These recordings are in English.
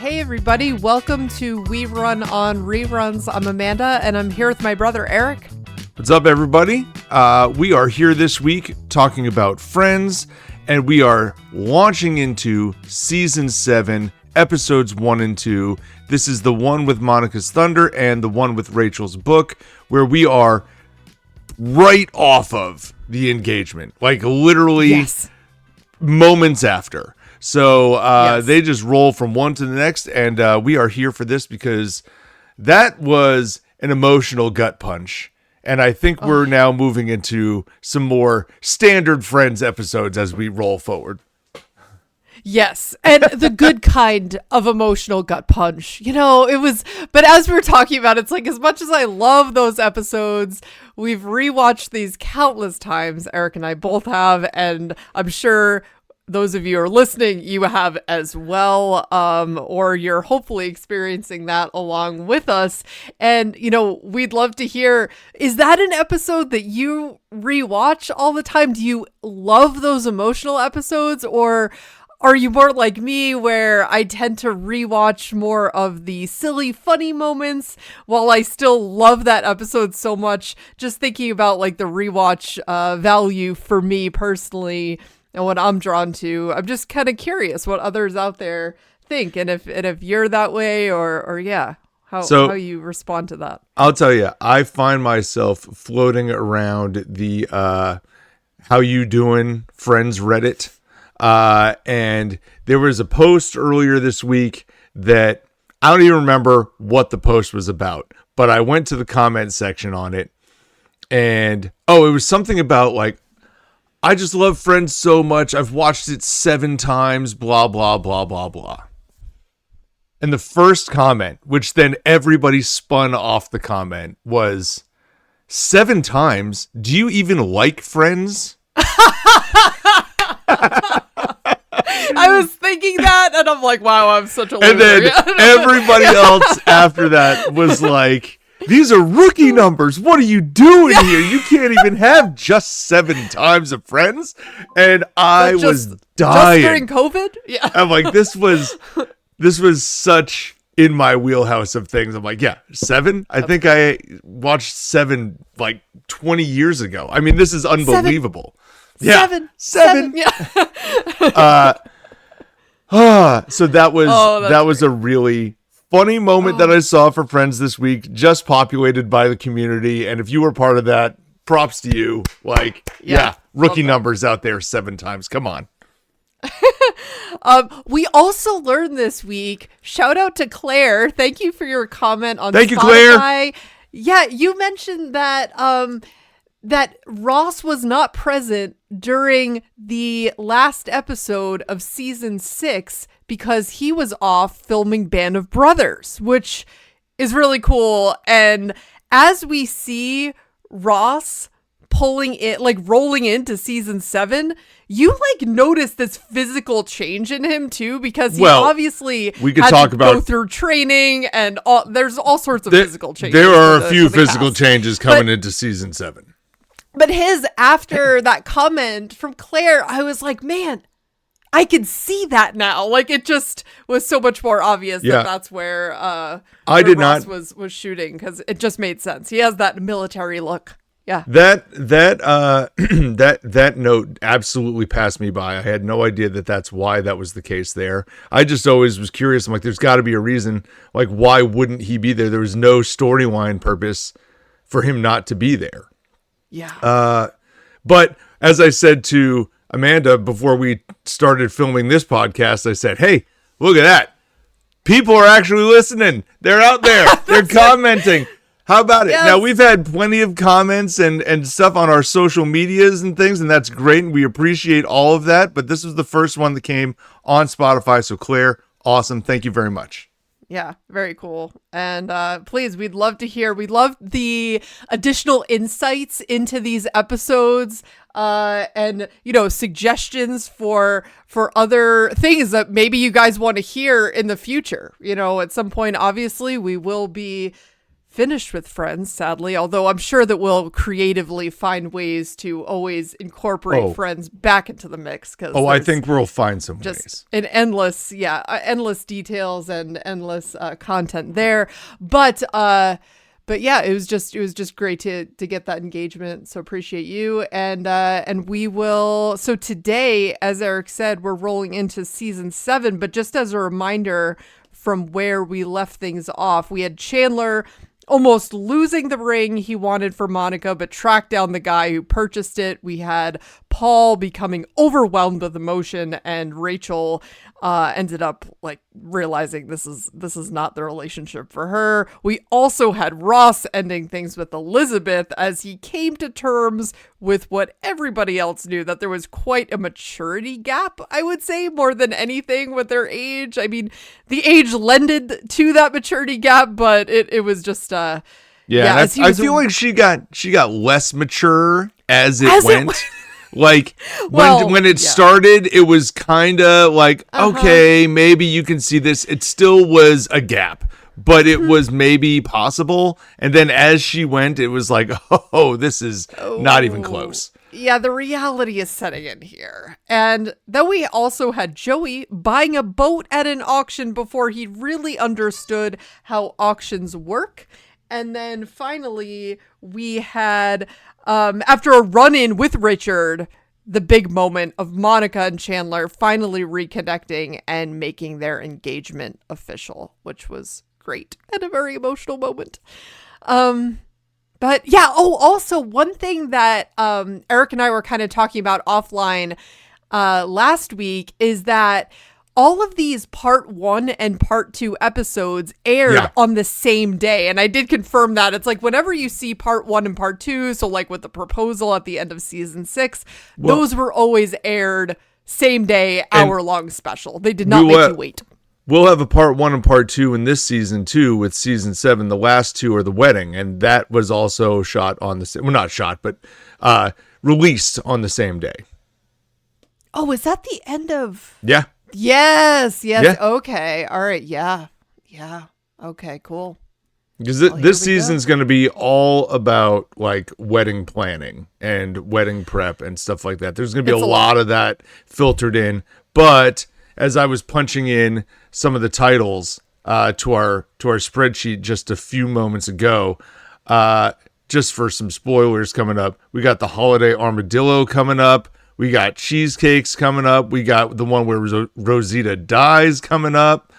Hey everybody, welcome to We Run on Reruns. I'm Amanda and I'm here with my brother Eric. What's up everybody? We are here this week talking about Friends, and we are launching into Season 7, Episodes 1 and 2. This is the one with Monica's Thunder and the one with Rachel's book, where we are right off of the engagement. Like literally moments after. So they just roll from one to the next, and we are here for this because that was an emotional gut punch. And I think we're now moving into some more standard Friends episodes as we roll forward. Yes, and the good kind of emotional gut punch. You know, it was, but as we were talking about, it's like, as much as I love those episodes, we've rewatched these countless times. Eric and I both have, and I'm sure those of you who are listening, you have as well, or you're hopefully experiencing that along with us. And, you know, we'd love to hear, is that an episode that you rewatch all the time? Do you love those emotional episodes, or are you more like me where I tend to rewatch more of the silly, funny moments while I still love that episode so much? Just thinking about like the rewatch value for me personally and what I'm drawn to. I'm just kind of curious what others out there think, and if you're that way, or how you respond to that. I'll tell you, I find myself floating around the how you doing Friends Reddit, and there was a post earlier this week that I don't even remember what the post was about, but I went to the comment section on it, and it was something about like, I just love Friends so much. I've watched it 7 times, blah, blah, blah, blah, blah. And the first comment, which then everybody spun off the comment, was 7 times? Do you even like Friends? I was thinking that, and I'm like, wow, I'm such a loser. And then everybody else after that was like, these are rookie numbers. What are you doing here? You can't even have just 7 times of Friends. And I was dying. Just during COVID? Yeah. I'm like, this was such in my wheelhouse of things. I'm like, 7? I think I watched 7 like 20 years ago. I mean, this is unbelievable. 7. Yeah. So that was a really funny moment that I saw for Friends this week, just populated by the community. And if you were part of that, props to you. Like, rookie numbers out there 7 times. Come on. We also learned this week, shout out to Claire. Thank you for your comment on Thank Spotify. You, Claire. Yeah, you mentioned that that Ross was not present during the last episode of season 6 because he was off filming Band of Brothers, which is really cool. And as we see Ross rolling into season 7, you like notice this physical change in him too, because he obviously we could had talk to about go through training, and there's all sorts of physical changes. There are a few physical changes coming into season 7. But after that comment from Claire, I was like, man, I could see that now. Like, it just was so much more obvious that that's where Ross was shooting, because it just made sense. He has that military look. Yeah. That note absolutely passed me by. I had no idea that's why that was the case there. I just always was curious. I'm like, there's got to be a reason. Like, why wouldn't he be there? There was no storyline purpose for him not to be there. Yeah. But as I said to Amanda before we started filming this podcast, I said, hey, look at that. People are actually listening. They're out there. They're commenting. How about it? Yes. Now, we've had plenty of comments and stuff on our social medias and things, and that's great, and we appreciate all of that. But this was the first one that came on Spotify. So, Claire, awesome. Thank you very much. Yeah, very cool. And please, we'd love to hear. We'd love the additional insights into these episodes, and, you know, suggestions for other things that maybe you guys want to hear in the future. You know, at some point, obviously, we will be finished with Friends, sadly, although I'm sure that we'll creatively find ways to always incorporate Friends back into the mix. I think we'll find some ways. An endless details and endless content there. But yeah, it was just great to get that engagement. So appreciate you. And we will. So today, as Eric said, we're rolling into season 7. But just as a reminder from where we left things off, we had Chandler almost losing the ring he wanted for Monica, but tracked down the guy who purchased it. We had Paul becoming overwhelmed with emotion, and Rachel ended up like realizing this is not the relationship for her. We also had Ross ending things with Elizabeth as he came to terms with what everybody else knew, that there was quite a maturity gap, I would say, more than anything with their age. I mean, the age lended to that maturity gap, but it was just I feel like she got less mature as it went. Like when it started, it was kind of like, okay, maybe you can see this. It still was a gap, but it was maybe possible. And then as she went, it was like, oh, this is not even close. Yeah, the reality is setting in here. And then we also had Joey buying a boat at an auction before he really understood how auctions work. And then finally, we had, after a run-in with Richard, the big moment of Monica and Chandler finally reconnecting and making their engagement official, which was great and a very emotional moment. But yeah, also one thing that Eric and I were kind of talking about offline last week is that all of these part 1 and part 2 episodes aired on the same day. And I did confirm that. It's like whenever you see part 1 and part 2, so like with the proposal at the end of season 6, those were always aired same day, hour-long special. They did not make you wait. We'll have a part 1 and part 2 in this season too, with season 7. The last 2 are the wedding, and that was also shot on the same. Well, not shot, but released on the same day. Oh, is that the end of? Yeah. Yes. Yeah. Okay. All right. Yeah. Okay, cool. Because this season's going to be all about like wedding planning and wedding prep and stuff like that. There's going to be a lot of that filtered in. But as I was punching in some of the titles to our spreadsheet just a few moments ago, just for some spoilers coming up, we got the holiday armadillo coming up. We got cheesecakes coming up. We got the one where Rosita dies coming up.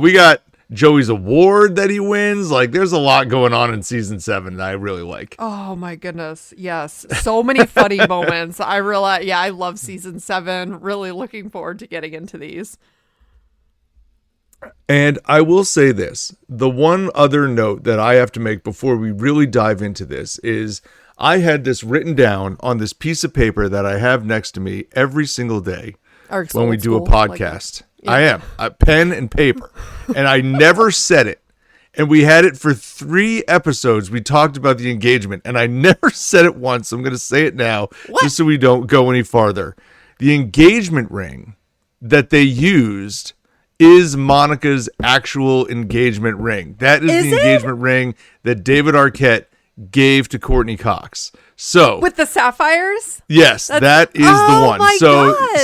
We got Joey's award that he wins. Like, there's a lot going on in season 7 that I really like. Oh my goodness. Yes. So many funny moments. I realize, I love season 7. Really looking forward to getting into these. And I will say this. The one other note that I have to make before we really dive into this is I had this written down on this piece of paper that I have next to me every single day when we do a podcast. I am a pen and paper, and I never said it. And we had it for 3 episodes. We talked about the engagement, and I never said it once. I'm going to say it now, just so we don't go any farther. The engagement ring that they used is Monica's actual engagement ring. That is the engagement ring that David Arquette gave to Courtney Cox. So with the sapphires? Yes, that is the one.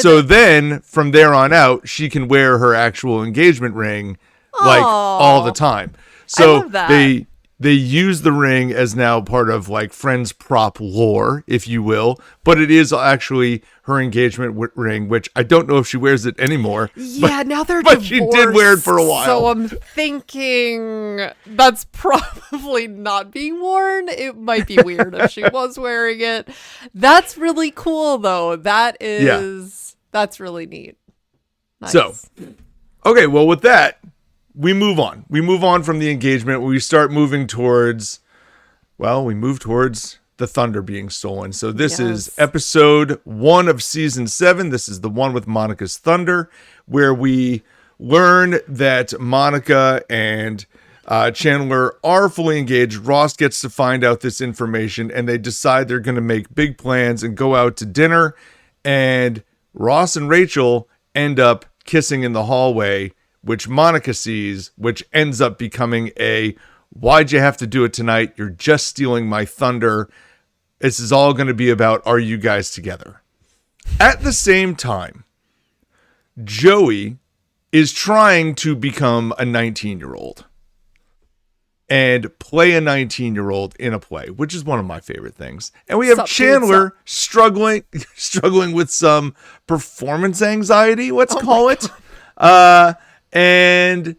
So then from there on out, she can wear her actual engagement ring like all the time. So I love that. They use the ring as now part of like Friends prop lore, if you will, but it is actually her engagement ring, which I don't know if she wears it anymore. Yeah, now they're divorced. But she did wear it for a while. So I'm thinking that's probably not being worn. It might be weird if she was wearing it. That's really cool, though. That's really neat. Nice. So, okay, well, with that, we move on. We move on from the engagement. We start moving towards, we move towards the thunder being stolen. So this is episode 1 of season 7. This is the one with Monica's thunder, where we learn that Monica and Chandler are fully engaged. Ross gets to find out this information, and they decide they're going to make big plans and go out to dinner. And Ross and Rachel end up kissing in the hallway, which Monica sees, which ends up becoming a Why'd you have to do it tonight? You're just stealing my thunder. This is all going to be about, are you guys together? At the same time, Joey is trying to become a 19-year-old and play a 19-year-old in a play, which is one of my favorite things. And we have Chandler struggling with some performance anxiety, let's call it. And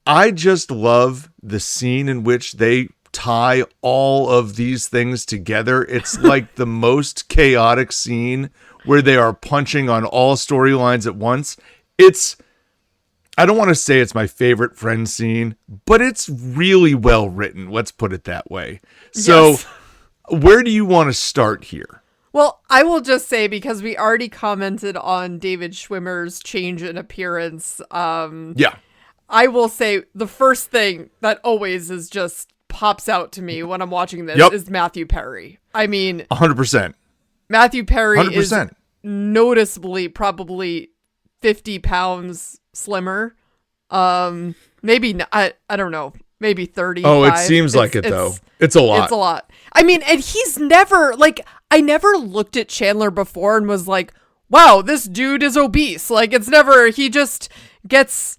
I just love the scene in which they tie all of these things together. It's like the most chaotic scene where they are punching on all storylines at once. I don't want to say it's my favorite Friends scene, but it's really well written. Let's put it that way. So where do you want to start here? Well, I will just say, because we already commented on David Schwimmer's change in appearance. I will say the first thing that always is just pops out to me when I'm watching this is Matthew Perry. I mean, 100%. Matthew Perry 100%. is noticeably probably 50 pounds slimmer. Maybe I don't know, maybe 30. Oh, it seems like it though. It's a lot. It's a lot. I mean, and he's never I never looked at Chandler before and was like, wow, this dude is obese. Like, it's never, he just gets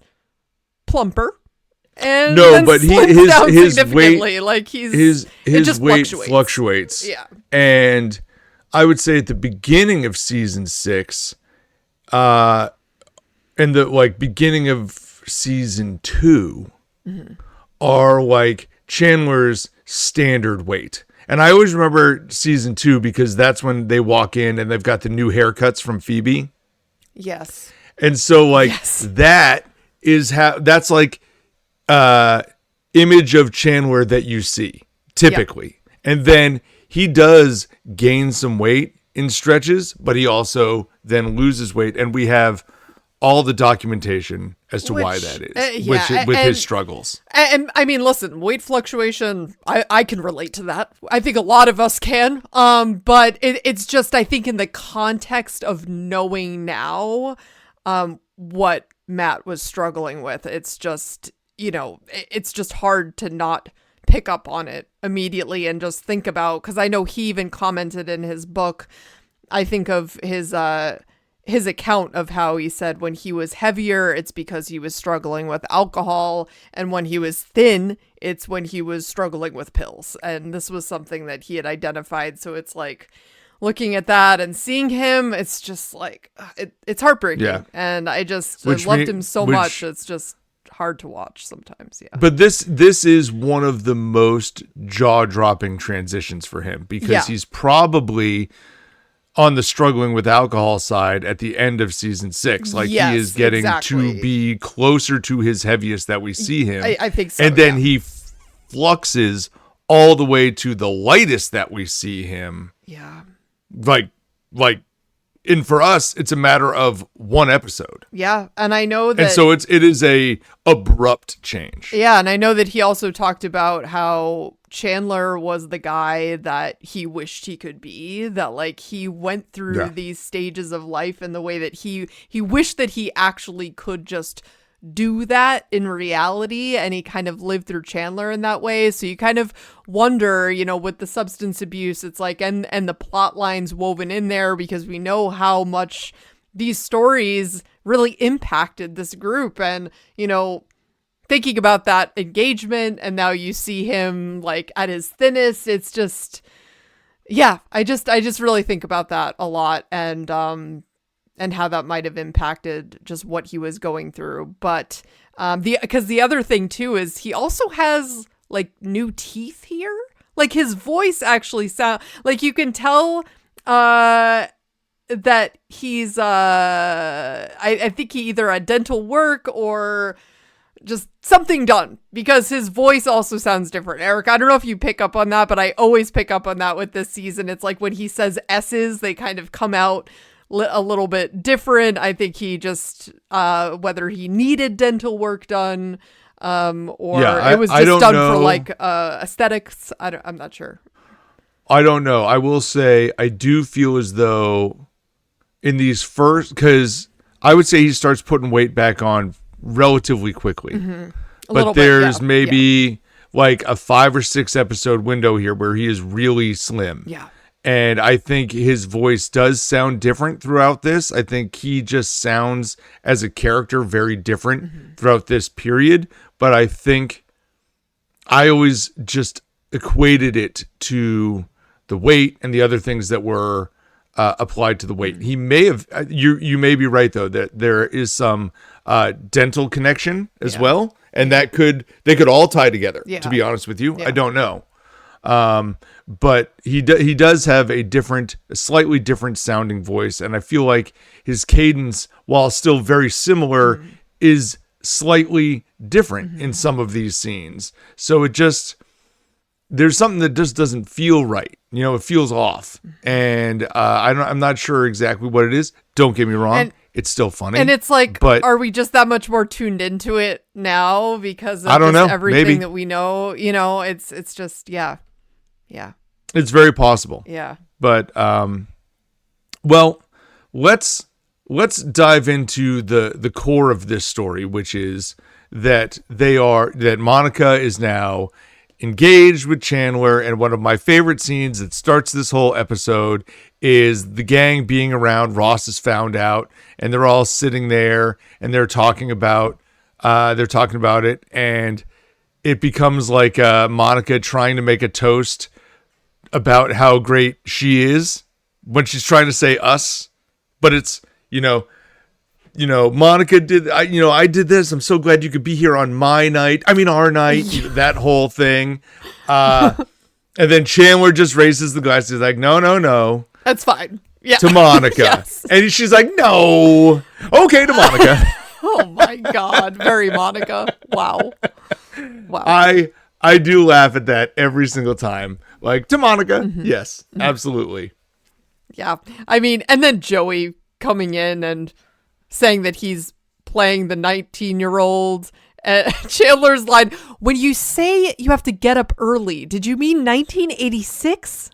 plumper. And no, but his weight, like his weight fluctuates. Yeah. And I would say at the beginning of season 6, and the beginning of season 2 are like Chandler's standard weight. And I always remember season 2 because that's when they walk in and they've got the new haircuts from Phoebe. Yes. And so that is that's like image of Chandler that you see typically. Yep. And then he does gain some weight in stretches, but he also then loses weight. And we have all the documentation as to why that is with his struggles. And I mean, listen, weight fluctuation, I can relate to that. I think a lot of us can. But it's just, I think in the context of knowing now what Matt was struggling with, it's just, it's just hard to not pick up on it immediately and just think about, because I know he even commented in his book, I think of his account of how he said when he was heavier, it's because he was struggling with alcohol, and when he was thin, it's when he was struggling with pills. And this was something that he had identified. So it's like looking at that and seeing him, it's just like, it's heartbreaking. Yeah. And I loved him so much. It's just hard to watch sometimes. Yeah. But this is one of the most jaw-dropping transitions for him, because he's probably on the struggling with alcohol side at the end of season 6. Like, he is getting to be closer to his heaviest that we see him. I think so. And then he fluxes all the way to the lightest that we see him. Yeah. And for us, it's a matter of one episode. Yeah, and I know that... And so it is a abrupt change. Yeah, and I know that he also talked about how Chandler was the guy that he wished he could be, that he went through these stages of life in the way that he wished that he actually could just do that in reality, and he kind of lived through Chandler in that way. So you kind of wonder, with the substance abuse, it's like, and the plot lines woven in there, because we know how much these stories really impacted this group. And thinking about that engagement, and now you see him at his thinnest, it's just, I just really think about that a lot, and how that might have impacted just what he was going through. But because the other thing too is he also has new teeth here. His voice actually sound you can tell that he's I think he either had dental work or just something done, because his voice also sounds different. Eric, I don't know if you pick up on that, but I always pick up on that with this season. It's like when he says S's, they kind of come out a little bit different. I think he just whether he needed dental work done or it was just done for aesthetics. I'm not sure. I don't know. I will say I do feel as though in these first, because I would say he starts putting weight back on relatively quickly. Mm-hmm. But there's maybe like a 5 or 6 episode window here where he is really slim. Yeah. And I think his voice does sound different throughout this. I think he just sounds as a character very different throughout this period. But I think I always just equated it to the weight and the other things that were applied to the weight. He may have, you may be right though, that there is some dental connection as well. And they could all tie together, to be honest with you. I don't know. But he does have a slightly different sounding voice, and I feel like his cadence, while still very similar, is slightly different in some of these scenes. So there's something that just doesn't feel right. It feels off, and I'm not sure exactly what it is. Don't get me wrong. It's still funny. And it's like, but are we just that much more tuned into it now because of everything that we know? It's just, yeah. It's very possible. Yeah. But, well, let's dive into the core of this story, which is that Monica is now engaged with Chandler, and one of my favorite scenes that starts this whole episode is the gang being around. Ross has found out, and they're all sitting there, and they're talking about it, and it becomes like Monica trying to make a toast about how great she is when she's trying to say us, but it's Monica did, I did this. I'm so glad you could be here on my night. I mean, our night, that whole thing. And then Chandler just raises the glass. He's like, no. That's fine. Yeah. To Monica. Yes. And she's like, no. Okay, to Monica. Oh my God. Very Monica. Wow. I do laugh at that every single time. Like, to Monica. Yes, absolutely. Yeah. I mean, and then Joey coming in and saying that he's playing the 19-year-old. Chandler's line, when you say you have to get up early, did you mean 1986?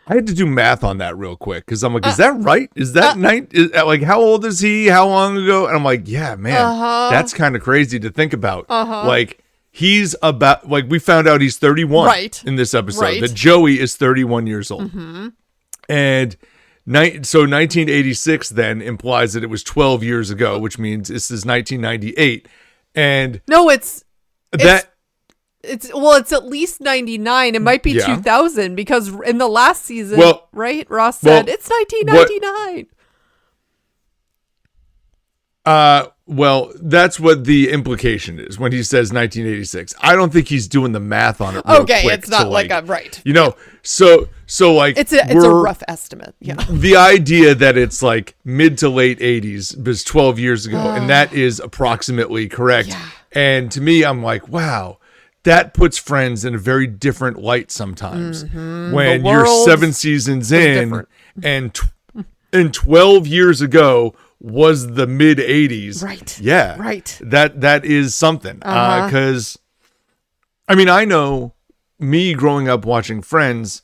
I had to do math on that real quick because I'm like, is that right? Is that like, how old is he? How long ago? And I'm like, yeah, man, that's kind of crazy to think about. Like, he's about, like, we found out he's 31 in this episode. That Joey is 31 years old. And so 1986 then implies that it was 12 years ago, which means this is 1998. And no, it's at least 99. It might be 2000 because in the last season, Ross said it's 1999. Well, that's what the implication is when he says 1986. I don't think he's doing the math on it real quick. It's not like a right. So like it's a rough estimate. Yeah. The idea that it's like mid to late 80s was 12 years ago, and that is approximately correct. Yeah. And to me, I'm like, wow, that puts Friends in a very different light sometimes. When you're 7 seasons in and 12 years ago was the mid 80s. Right. Yeah. Right. That is something. Because, I mean, I know me growing up watching Friends,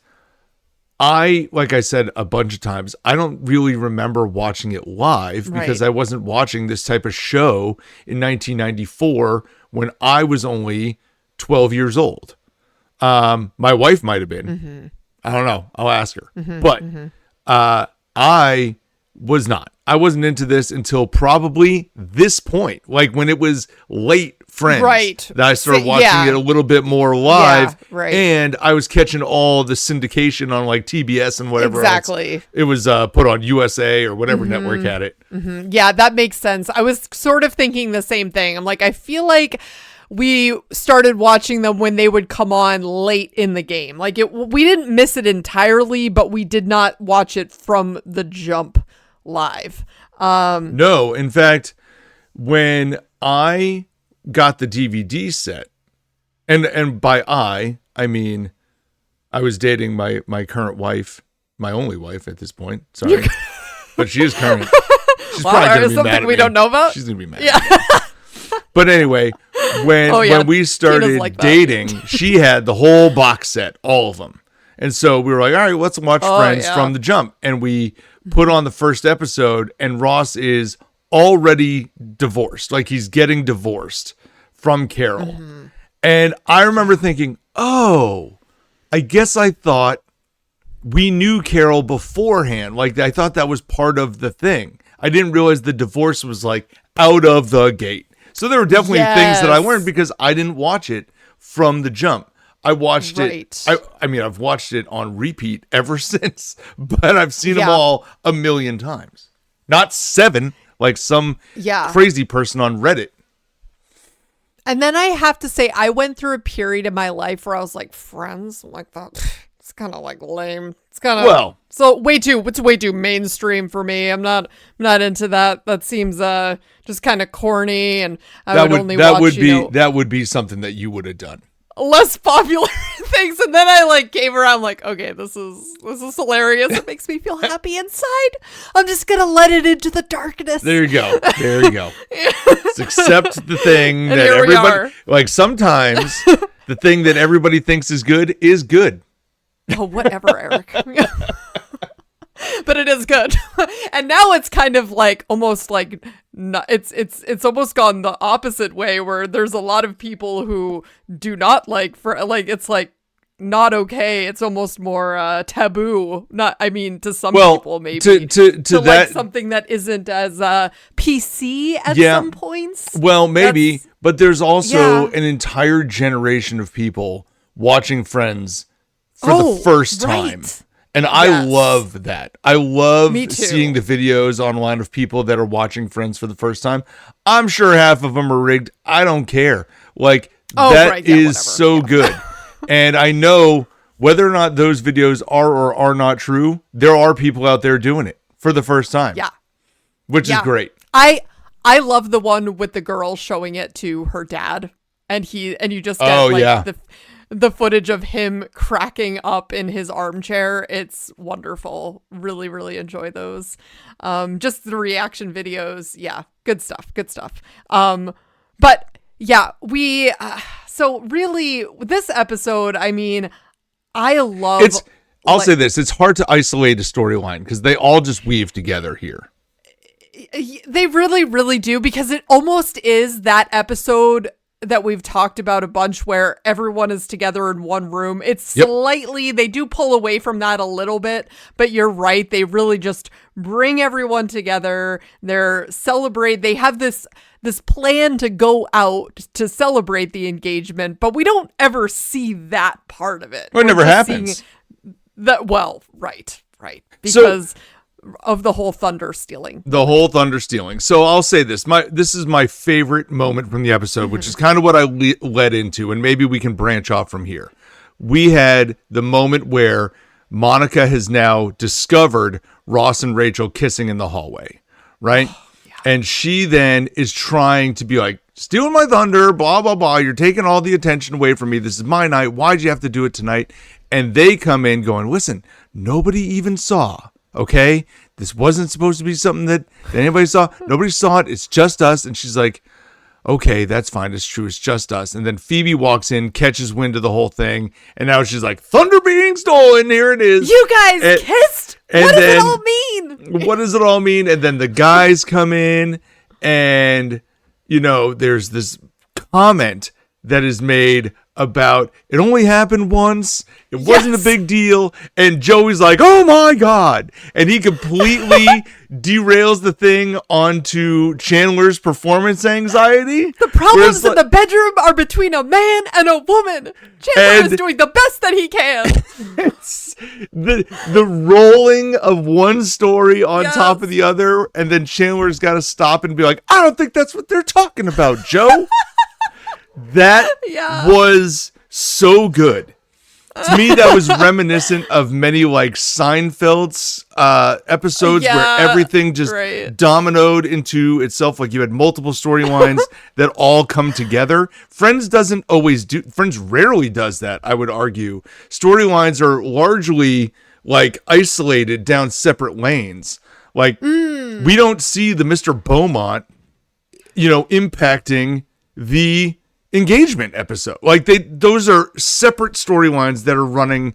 like I said a bunch of times, I don't really remember watching it live because I wasn't watching this type of show in 1994 when I was only 12 years old. My wife might have been. I don't know. I'll ask her. But I was not. I wasn't into this until probably this point, like when it was late Friends, that I started watching it a little bit more live, and I was catching all the syndication on like TBS and whatever else. It was put on USA or whatever network had it. Yeah, that makes sense. I was sort of thinking the same thing. I'm like, I feel like we started watching them when they would come on late in the game. Like we didn't miss it entirely, but we did not watch it from the jump live. No, in fact, when I got the DVD set, and by I mean I was dating my current wife, my only wife at this point. Sorry, but she is current. She's probably gonna be something mad at we me. Don't know about. She's gonna be mad. Yeah. But anyway, when we started dating, she had the whole box set, all of them. And so we were like, all right, let's watch Friends from the jump. And we put on the first episode, and Ross is already divorced. Like, he's getting divorced from Carol. And I remember thinking, oh, I guess I thought we knew Carol beforehand. Like, I thought that was part of the thing. I didn't realize the divorce was like out of the gate. So there were definitely things that I learned because I didn't watch it from the jump. I watched it. I mean, I've watched it on repeat ever since, but I've seen them all a million times. Not 7, like some crazy person on Reddit. And then I have to say, I went through a period in my life where I was like, Friends? I'm like, it's kind of like lame. It's kind of it's way too mainstream for me. I'm not into that. That seems just kind of corny, and that would be something that you would have done. Less popular things, and then I like came around like, okay, this is hilarious. It makes me feel happy inside. I'm just gonna let it into the darkness. There you go. Just accept the thing that everybody like. Sometimes the thing that everybody thinks is good is good. Oh, whatever, Eric. But it is good. And now it's kind of like almost like it's almost gone the opposite way, where there's a lot of people who do not it's like not okay. It's almost more taboo. To some people maybe to that, like something that isn't as PC at some points. Well, maybe, but there's also an entire generation of people watching Friends for the first time. And I love that. I love seeing the videos online of people that are watching Friends for the first time. I'm sure half of them are rigged. I don't care. Like, is so good. And I know whether or not those videos are or are not true, there are people out there doing it for the first time. Yeah. Which is great. I love the one with the girl showing it to her dad. And you just get the footage of him cracking up in his armchair. It's wonderful. Really, really enjoy those. Just the reaction videos. Yeah. Good stuff. But yeah, so really this episode, I mean, I love, I'll say this, it's hard to isolate a storyline because they all just weave together here. They really, really do, because it almost is that episode that we've talked about a bunch where everyone is together in one room. It's slightly, they do pull away from that a little bit, but you're right. They really just bring everyone together. They have this plan to go out to celebrate the engagement, but we don't ever see that part of it. Well, it never happens. Right. Because of the whole thunder stealing. So I'll say this. This is my favorite moment from the episode, which is kind of what I led into, and maybe we can branch off from here. We had the moment where Monica has now discovered Ross and Rachel kissing in the hallway, right? And she then is trying to be like, stealing my thunder, blah, blah, blah. You're taking all the attention away from me. This is my night. Why'd you have to do it tonight? And they come in going, listen, nobody even saw. Okay, this wasn't supposed to be something that anybody saw. Nobody saw it. It's just us. And she's like, okay, that's fine. It's true. It's just us. And then Phoebe walks in, catches wind of the whole thing. And now she's like, thunder being stolen. Here it is. You guys kissed? What does it all mean? What does it all mean? And then the guys come in and, there's this comment that is made about it only happened once. It wasn't a big deal. And Joey's like, oh my God. And he completely derails the thing onto Chandler's performance anxiety. The problems in the bedroom are between a man and a woman. Chandler is doing the best that he can. the rolling of one story on top of the other. And then Chandler's got to stop and be like, I don't think that's what they're talking about, Joe. That was so good. To me, that was reminiscent of many like Seinfeld's episodes where everything just dominoed into itself. Like you had multiple storylines that all come together. Friends rarely does that, I would argue. Storylines are largely like isolated down separate lanes. Like we don't see the Mr. Beaumont, impacting the engagement episode. Like those are separate storylines that are running,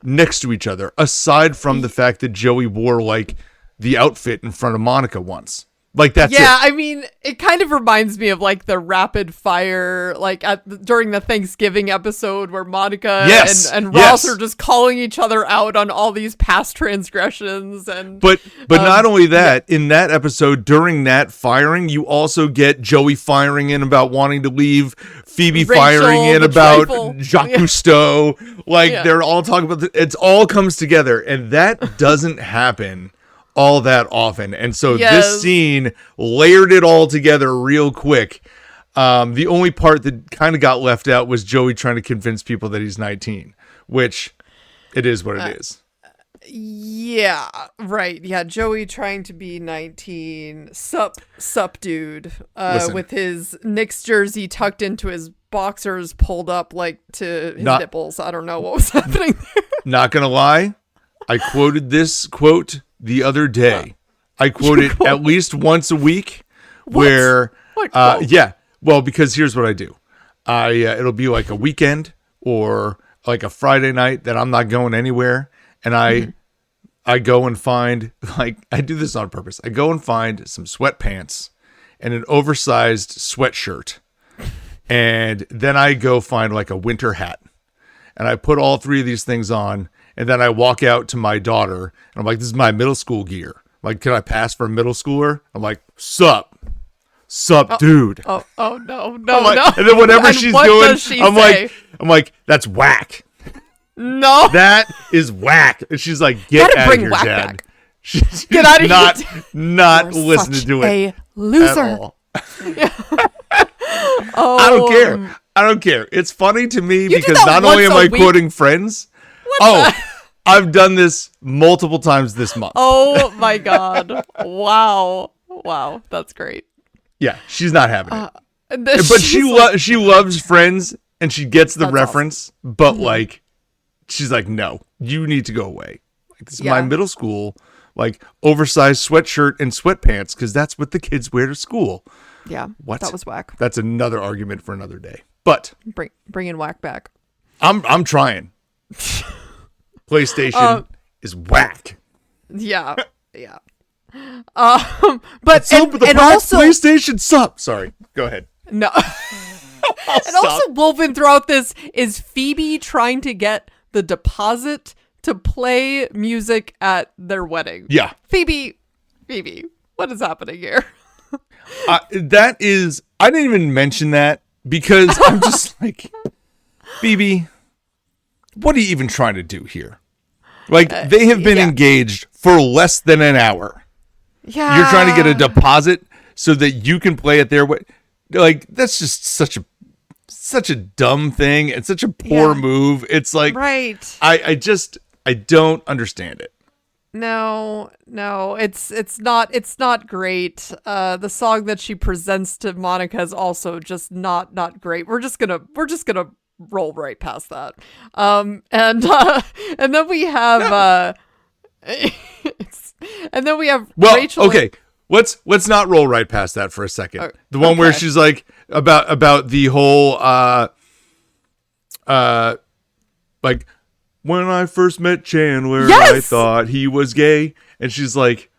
next to each other, aside from the fact that Joey wore like the outfit in front of Monica once. Like, that's yeah, it. I mean, it kind of reminds me of like the rapid fire, like during the Thanksgiving episode where Monica and Ross are just calling each other out on all these past transgressions. And But not only that, in that episode, during that firing, you also get Joey firing in about wanting to leave, Phoebe Rachel, firing in the about trifle. Jacques Cousteau. Like, they're all talking about it all comes together, and that doesn't happen all that often. And so this scene layered it all together real quick. The only part that kind of got left out was Joey trying to convince people that he's 19, which it is what it is. Yeah, right. Yeah, Joey trying to be 19. Sup dude. With his Knicks jersey tucked into his boxers pulled up like to his nipples. I don't know what was happening there. Not gonna lie, I quoted this quote the other day. I quote it at least once a week. Where well, because here's what I do. It'll be like a weekend or like a Friday night that I'm not going anywhere, and I go and find, like, I do this on purpose. I go and find some sweatpants and an oversized sweatshirt, and then I go find like a winter hat, and I put all three of these things on. And then I walk out to my daughter, and I'm like, this is my middle school gear. Like, can I pass for a middle schooler? I'm like, sup, dude. No. And then whatever she's doing, I'm like, that's whack. No. That is whack. And she's like, get out of here, Dad. Back. She's get out of here. Not listening to it. A loser. At all. I don't care. It's funny to me because not only am I quoting Friends, I've done this multiple times this month. Oh my God. Wow. That's great. Yeah, she's not having it. But she loves Friends and she gets the reference, awesome. But like, she's like, no, you need to go away. Like, this is my middle school, like, oversized sweatshirt and sweatpants because that's what the kids wear to school. Yeah, what? That was whack. That's another argument for another day. But bringing whack back. I'm trying. PlayStation is whack. Yeah. But and also PlayStation sup. Sorry, go ahead. No. And also woven throughout this is Phoebe trying to get the deposit to play music at their wedding. Yeah. Phoebe, what is happening here? That is, I didn't even mention that because I'm just like, Phoebe, what are you even trying to do here? Like, they have been engaged for less than an hour. Yeah. You're trying to get a deposit so that you can play at their wedding. Like, that's just such a dumb thing and such a poor move. It's like, right. I don't understand it. No, it's not great. The song that she presents to Monica is also just not great. We're just gonna roll right past that. And then we have Rachel. Okay, let's not roll right past that for a second. The one where she's like about the whole like, when I first met Chandler, I thought he was gay. And she's like,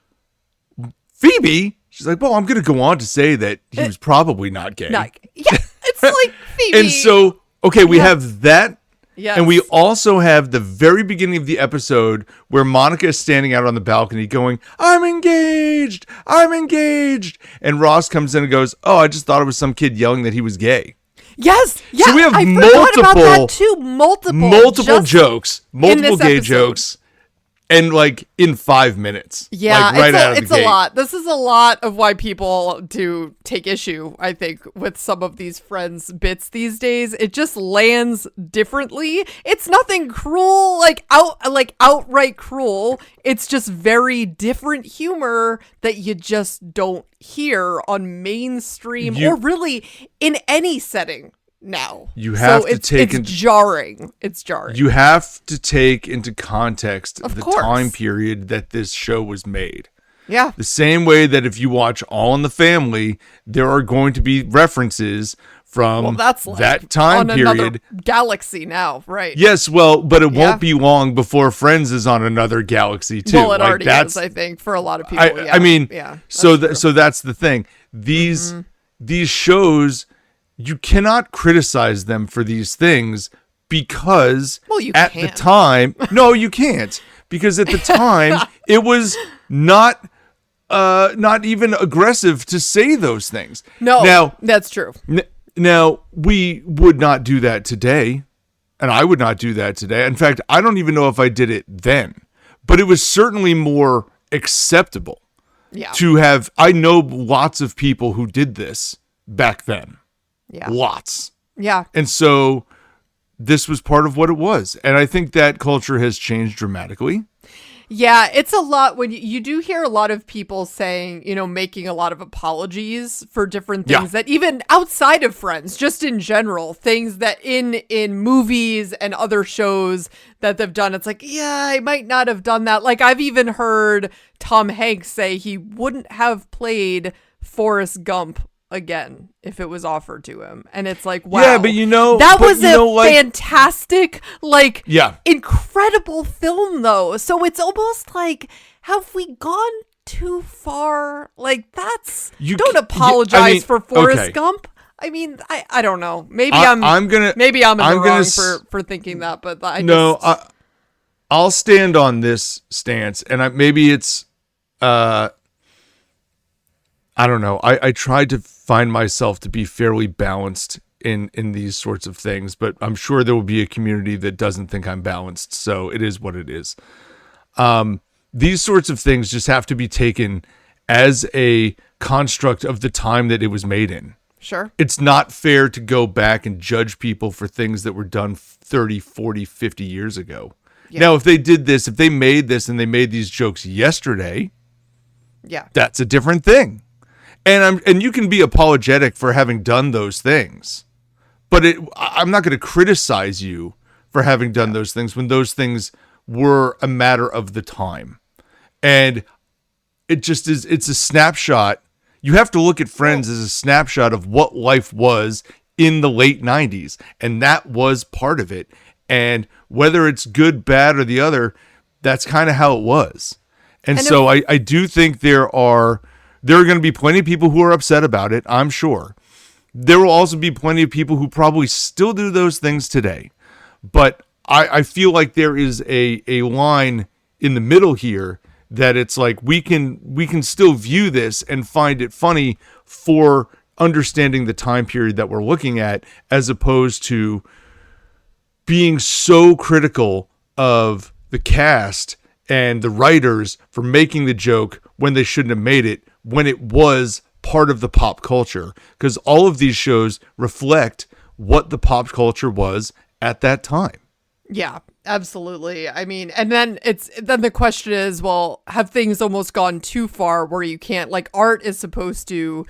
Phoebe? She's like, well, I'm going to go on to say that he was probably not gay. It's like Phoebe. And so, we have that. Yes. And we also have the very beginning of the episode where Monica is standing out on the balcony going, I'm engaged. And Ross comes in and goes, oh, I just thought it was some kid yelling that he was gay. Yes. Yeah. So we have multiple jokes, multiple gay jokes, and like in 5 minutes. Yeah, like right out of the gate. A lot. This is a lot of why people do take issue, I think, with some of these Friends bits these days. It just lands differently. It's nothing cruel, like outright cruel. It's just very different humor that you just don't hear on mainstream or really in any setting now. You have to take it's jarring. It's jarring. You have to take into context of the course. time period that this show was made. Yeah. The same way that if you watch All in the Family, there are going to be references from that's like that time on period. Another galaxy now, right? Yes, well, but it won't be long before Friends is on another galaxy too. Well, it already is, I think, for a lot of people. I mean, so that's the thing. Mm-hmm. These shows, you cannot criticize them for these things because the time, no, you can't, because at the time it was not even aggressive to say those things. No, now that's true. Now, we would not do that today, and I would not do that today. In fact, I don't even know if I did it then, but it was certainly more acceptable to have. I know lots of people who did this back then. Yeah. Lots. Yeah. And so this was part of what it was. And I think that culture has changed dramatically. Yeah, it's a lot when you do hear a lot of people saying, making a lot of apologies for different things that even outside of Friends, just in general, things that in movies and other shows that they've done, it's like, yeah, I might not have done that. Like I've even heard Tom Hanks say he wouldn't have played Forrest Gump again if it was offered to him, and it's like, wow, yeah, but that was a fantastic, incredible film though. So it's almost like, have we gone too far? Like don't apologize for Forrest Gump. I mean, I don't know. Maybe I'm in the wrong for thinking that, but I'll stand on this stance, and maybe it's I don't know. I tried to find myself to be fairly balanced in these sorts of things, but I'm sure there will be a community that doesn't think I'm balanced. So it is what it is. These sorts of things just have to be taken as a construct of the time that it was made in. Sure. It's not fair to go back and judge people for things that were done 30, 40, 50 years ago. Yeah. Now, if they made this and they made these jokes yesterday, that's a different thing. And you can be apologetic for having done those things, but I'm not going to criticize you for having done those things when those things were a matter of the time. And it just is, it's a snapshot. You have to look at Friends as a snapshot of what life was in the late 90s. And that was part of it. And whether it's good, bad, or the other, that's kind of how it was. And so I do think there are going to be plenty of people who are upset about it, I'm sure. There will also be plenty of people who probably still do those things today. But I feel like there is a line in the middle here that it's like we can still view this and find it funny for understanding the time period that we're looking at, as opposed to being so critical of the cast and the writers for making the joke when they shouldn't have made it, when it was part of the pop culture. Because all of these shows reflect what the pop culture was at that time. Yeah, absolutely. I mean, and then the question is, well, have things almost gone too far where you can't, like, art is supposed to,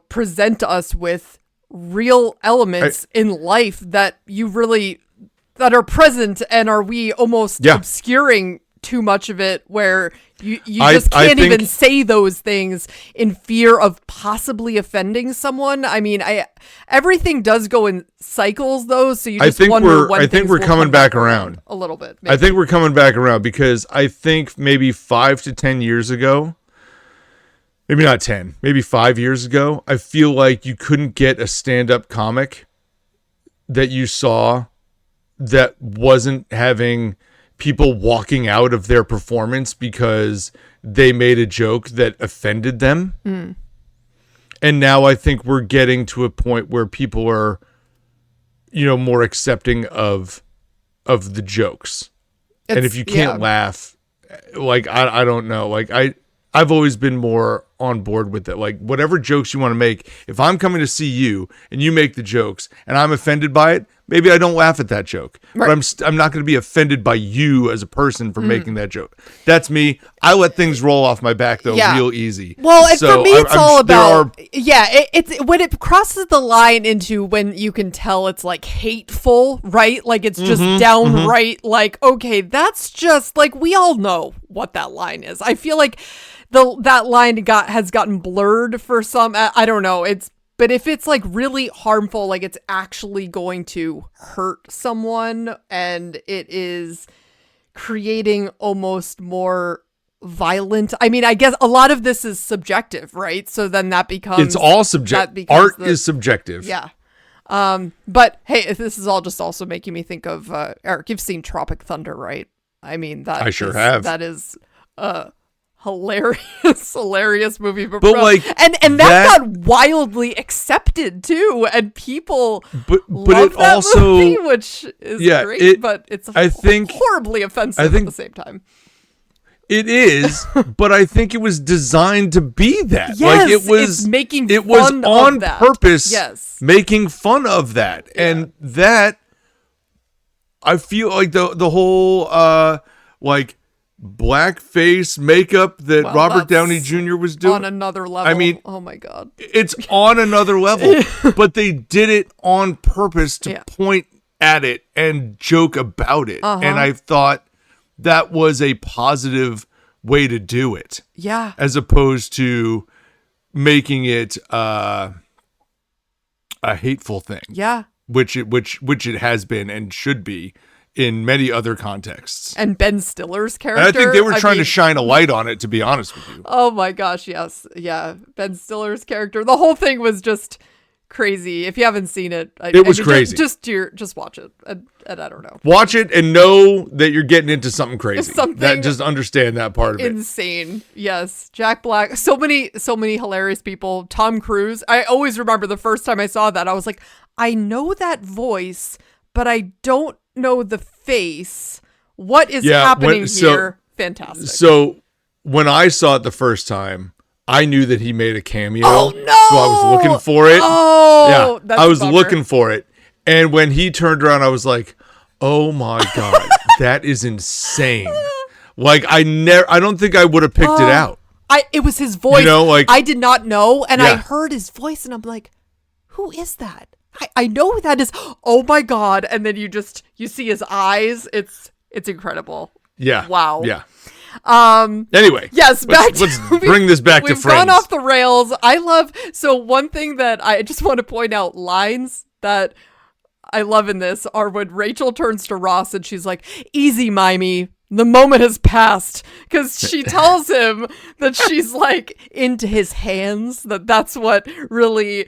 present us with real elements in life that are present, and are we almost obscuring too much of it where you just can't even say those things in fear of possibly offending someone? I mean, everything does go in cycles though, so you just wonder when we're coming back around a little bit. Maybe. I think we're coming back around because I think maybe 5 to 10 years ago, maybe not 10, maybe 5 years ago, I feel like you couldn't get a stand-up comic that you saw that wasn't having people walking out of their performance because they made a joke that offended them. Mm. And now I think we're getting to a point where people are, more accepting of the jokes. And if you can't laugh, like, I don't know. Like I've always been more on board with it. Like, whatever jokes you want to make, if I'm coming to see you and you make the jokes and I'm offended by it, maybe I don't laugh at that joke. Right. But I'm not going to be offended by you as a person for making that joke. That's me. I let things roll off my back, though, real easy. Well, and so for me, it's all about, it's when it crosses the line into when you can tell it's like hateful, right? Like it's just downright like, okay, that's just like, we all know what that line is. I feel like that line has gotten blurred for some, I don't know. But if it's like really harmful, like it's actually going to hurt someone and it is creating almost more violent. I mean, I guess a lot of this is subjective, right? So then that becomes... It's all subjective. Art is subjective. Yeah. But hey, this is all just also making me think of, Eric, you've seen Tropic Thunder, right? I mean, I sure have. That is... hilarious movie, but like, and that got wildly accepted too, and people love that also movie, which is great, but it's horribly offensive at the same time. It is, but I think it was designed to be that. Yes, like it was on purpose. Yes, making fun of that, and that I feel like the whole like blackface makeup that Robert Downey Jr. was doing on another level. I mean, oh my god, it's on another level. But they did it on purpose to point at it and joke about it, and I thought that was a positive way to do it. Yeah, as opposed to making it a hateful thing. Yeah, which it has been and should be in many other contexts. And Ben Stiller's character. And I think they were trying to shine a light on it, to be honest with you. Oh my gosh, yes. Yeah, Ben Stiller's character. The whole thing was just crazy. If you haven't seen it, it was crazy. Just watch it. And I don't know. Watch it and know that you're getting into something crazy. Just understand that part of it. Insane. Yes. Jack Black. So many hilarious people. Tom Cruise. I always remember the first time I saw that, I was like, I know that voice, but I don't know the face. What is happening here? Fantastic. So when I saw it the first time, I knew that he made a cameo. Oh no! So I was looking for it. Oh, yeah, I was looking for it. And when he turned around, I was like, "Oh my god, that is insane!" Like I don't think I would have picked it out. It was his voice. You know, like I did not know, and I heard his voice, and I'm like, "Who is that?" I know who that is. Oh my god! And then you see his eyes. It's incredible. Yeah. Wow. Yeah. Anyway. Yes. Let's bring this back to Friends. We've gone off the rails. So one thing that I just want to point out, lines that I love in this are when Rachel turns to Ross and she's like, "Easy, Mimey. The moment has passed," because she tells him that she's like into his hands, that's what really,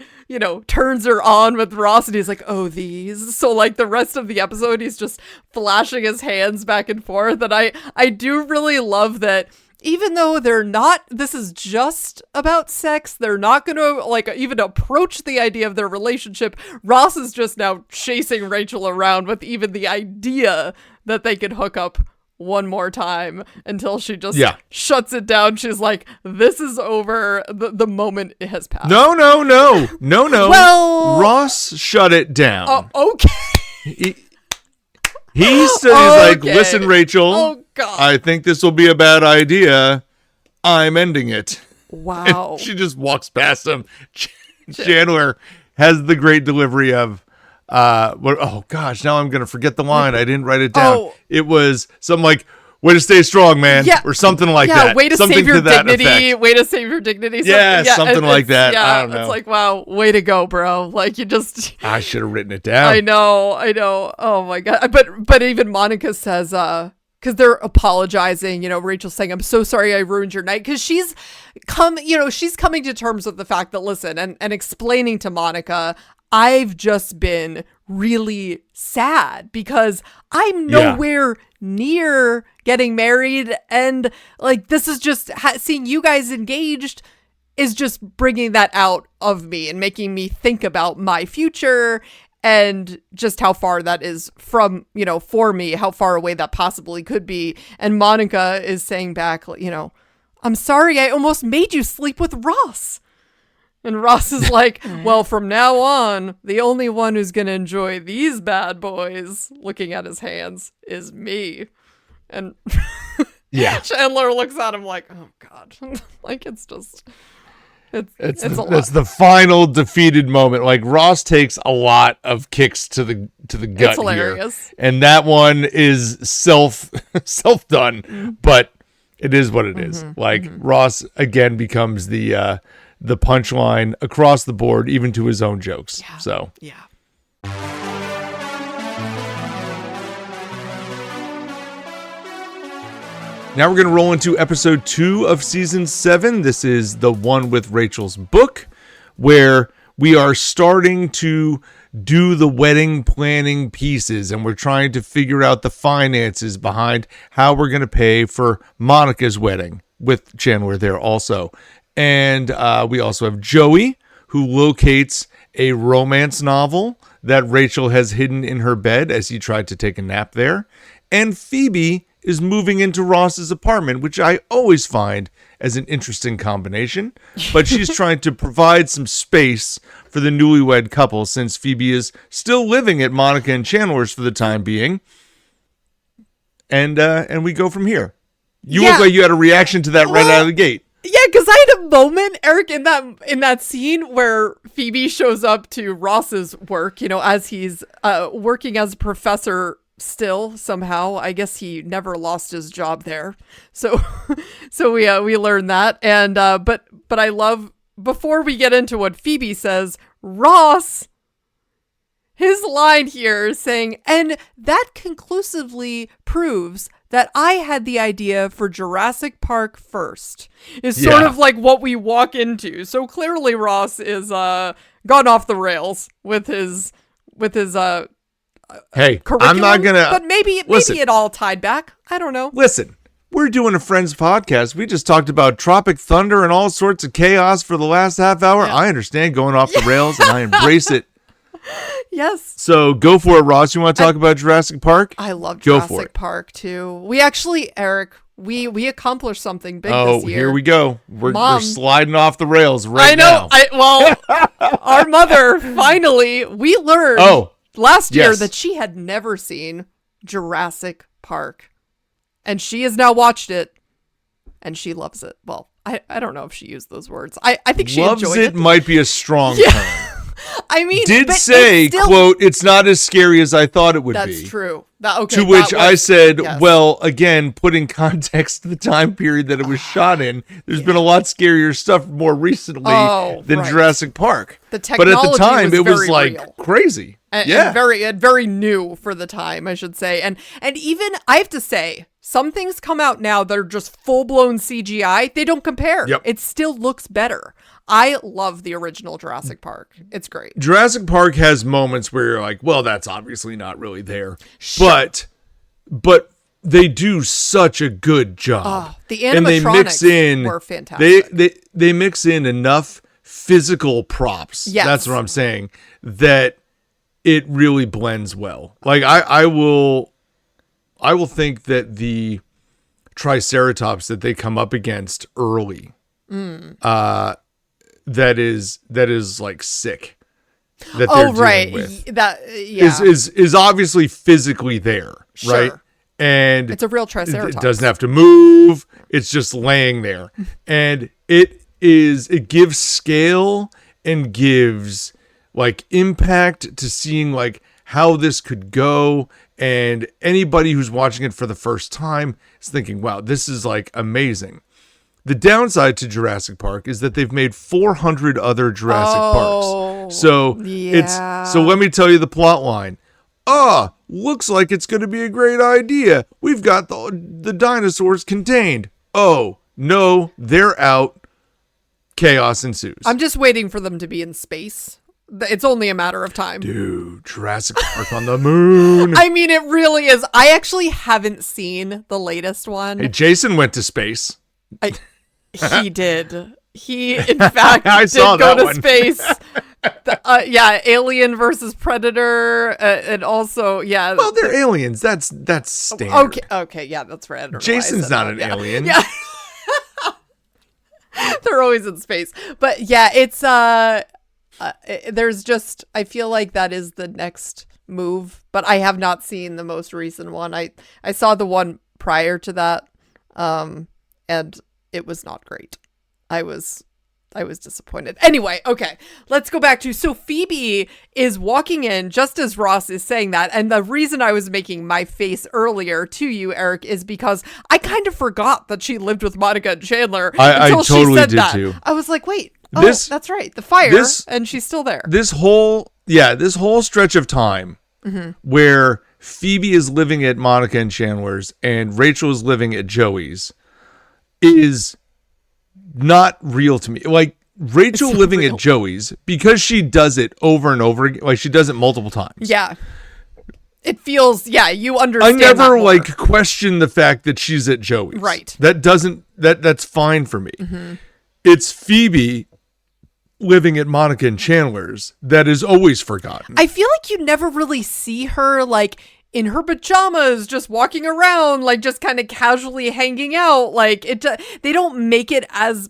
turns her on with Ross. And he's like, "Oh, these." So like the rest of the episode, he's just flashing his hands back and forth. And I do really love that, even though this is just about sex, they're not going to like even approach the idea of their relationship. Ross is just now chasing Rachel around with even the idea that they could hook up one more time, until she just shuts it down. She's like, "This is over. The moment has passed." No. Well, Ross shut it down. Okay. He said, he's like, "Listen, Rachel, oh god, I think this will be a bad idea. I'm ending it." Wow. And she just walks past him. Chandler has the great delivery of oh gosh, now I'm gonna forget the line. I didn't write it down. It was something like, "Way to stay strong, man," or something like that. Way to something save your to that dignity. effect. Way to save your dignity. Something like that. Yeah, I don't know. It's like, wow, way to go, bro. Like you just. I should have written it down. I know. Oh my god. But even Monica says, because they're apologizing, Rachel's saying, "I'm so sorry I ruined your night," because she's coming to terms with the fact that, listen, and explaining to Monica, I've just been really sad because I'm nowhere near getting married. And like, this is just seeing you guys engaged is just bringing that out of me and making me think about my future and just how far that is from, for me, how far away that possibly could be. And Monica is saying back, I'm sorry I almost made you sleep with Ross. And Ross is like, well, from now on, the only one who's going to enjoy these bad boys, looking at his hands, is me. And Chandler looks at him like, oh, God. Like, it's just... It's a lot. That's the final defeated moment. Like, Ross takes a lot of kicks to the gut it's hilarious. here, and that one is self done. But it is what it is. Like Ross again becomes the punchline across the board, even to his own jokes. Yeah. So yeah. Now we're going to roll into episode 2 of season 7. This is the one with Rachel's book, where we are starting to do the wedding planning pieces, and we're trying to figure out the finances behind how we're going to pay for Monica's wedding, with Chandler there also. And we also have Joey, who locates a romance novel that Rachel has hidden in her bed as he tried to take a nap there. And Phoebe is moving into Ross's apartment, which I always find as an interesting combination. But she's trying to provide some space for the newlywed couple, since Phoebe is still living at Monica and Chandler's for the time being. And we go from here. You look like you had a reaction to that right out of the gate. Yeah, because I had a moment, Eric, in that scene where Phoebe shows up to Ross's work, as he's working as a professor still somehow. I guess he never lost his job there. So we learned that. And but I love, before we get into what Phoebe says, Ross, his line here is saying, and that conclusively proves that I had the idea for Jurassic Park first, is sort of like what we walk into. So clearly Ross is gone off the rails with his hey, curriculum, I'm not gonna. But maybe it all tied back. I don't know. Listen, we're doing a Friends podcast. We just talked about Tropic Thunder and all sorts of chaos for the last half hour. Yeah. I understand going off the rails, and I embrace it. Yes. So go for it, Ross. You want to talk about Jurassic Park? I love Jurassic Park too. We actually, Eric, we accomplished something big this year. Here we go. We're sliding off the rails right now. I know. Our mother finally, we learned last year that she had never seen Jurassic Park, and she has now watched it, and she loves it. Well, I don't know if she used those words. I think she loves enjoyed it. Might be a strong term. I mean, did say, quote, it's not as scary as I thought it would be. That's true. To which I said, well, again, putting context to the time period that it was shot in, there's been a lot scarier stuff more recently than Jurassic Park. The technology, but at the time, it was like real. Crazy. And very new for the time, I should say. And even, I have to say, some things come out now that are just full-blown CGI. They don't compare. Yep. It still looks better. I love the original Jurassic Park. It's great. Jurassic Park has moments where you're like, well, that's obviously not really there. Sure. But they do such a good job. The animatronics were fantastic. They mix in enough physical props. Yes. That's what I'm saying. That it really blends well. Like I will think that the Triceratops that they come up against early, that is like sick. That they're dealing with. Is obviously physically there, right? And it's a real Triceratops. It doesn't have to move. It's just laying there, and it gives scale and gives like impact to seeing like how this could go. And anybody who's watching it for the first time is thinking, wow, this is like amazing. The downside to Jurassic Park is that they've made 400 other Jurassic Parks. So so let me tell you the plot line. Looks like it's going to be a great idea. We've got the dinosaurs contained. Oh, no, they're out. Chaos ensues. I'm just waiting for them to be in space. It's only a matter of time. Dude, Jurassic Park on the moon. I mean, it really is. I actually haven't seen the latest one. Hey, Jason went to space. He did. He, in fact, did go to space. Alien versus Predator, and also, Well, they're aliens. That's standard. Okay, yeah, that's right. Jason's not an alien. Yeah. They're always in space. But yeah, it's there's just, I feel like that is the next move, but I have not seen the most recent one. I saw the one prior to that, and it was not great. I was disappointed. Anyway, okay, let's go back to, so Phoebe is walking in just as Ross is saying that. And the reason I was making my face earlier to you, Eric, is because I kind of forgot that she lived with Monica and Chandler until I totally she said did that. too. I was like, wait, that's right. The fire, and she's still there. This whole stretch of time where Phoebe is living at Monica and Chandler's and Rachel is living at Joey's is not real to me. Like, Rachel living real. at Joey's, because she does it over and over again, like she does it multiple times. Yeah. It feels, you understand. I never like question the fact that she's at Joey's. Right. That's fine for me. It's Phoebe living at Monica and Chandler's that is always forgotten. I feel like you never really see her like in her pajamas, just walking around, like just kind of casually hanging out. Like they don't make it as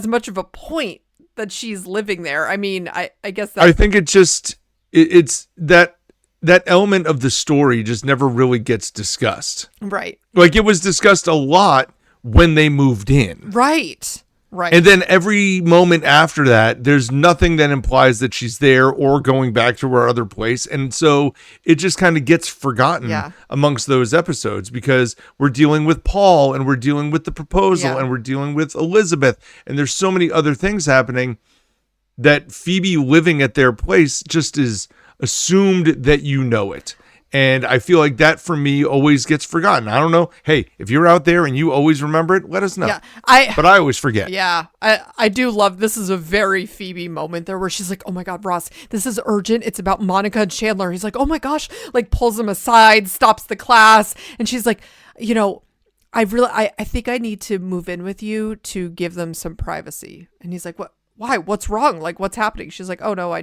much of a point that she's living there. I mean, I guess I think it just it's that element of the story just never really gets discussed. Right. Like, it was discussed a lot when they moved in. Right. Right. And then every moment after that, there's nothing that implies that she's there or going back to her other place. And so it just kind of gets forgotten amongst those episodes, because we're dealing with Paul and we're dealing with the proposal and we're dealing with Elizabeth. And there's so many other things happening that Phoebe living at their place just is assumed that you know it. And I feel like that, for me, always gets forgotten. I don't know. Hey, if you're out there and you always remember it, let us know. Yeah, but I always forget. Yeah, I do love, this is a very Phoebe moment there where she's like, oh my God, Ross, this is urgent. It's about Monica and Chandler. He's like, oh my gosh, like pulls him aside, stops the class. And she's like, you know, I think I need to move in with you to give them some privacy. And he's like, what? Why? What's wrong? Like, what's happening? She's like, oh no,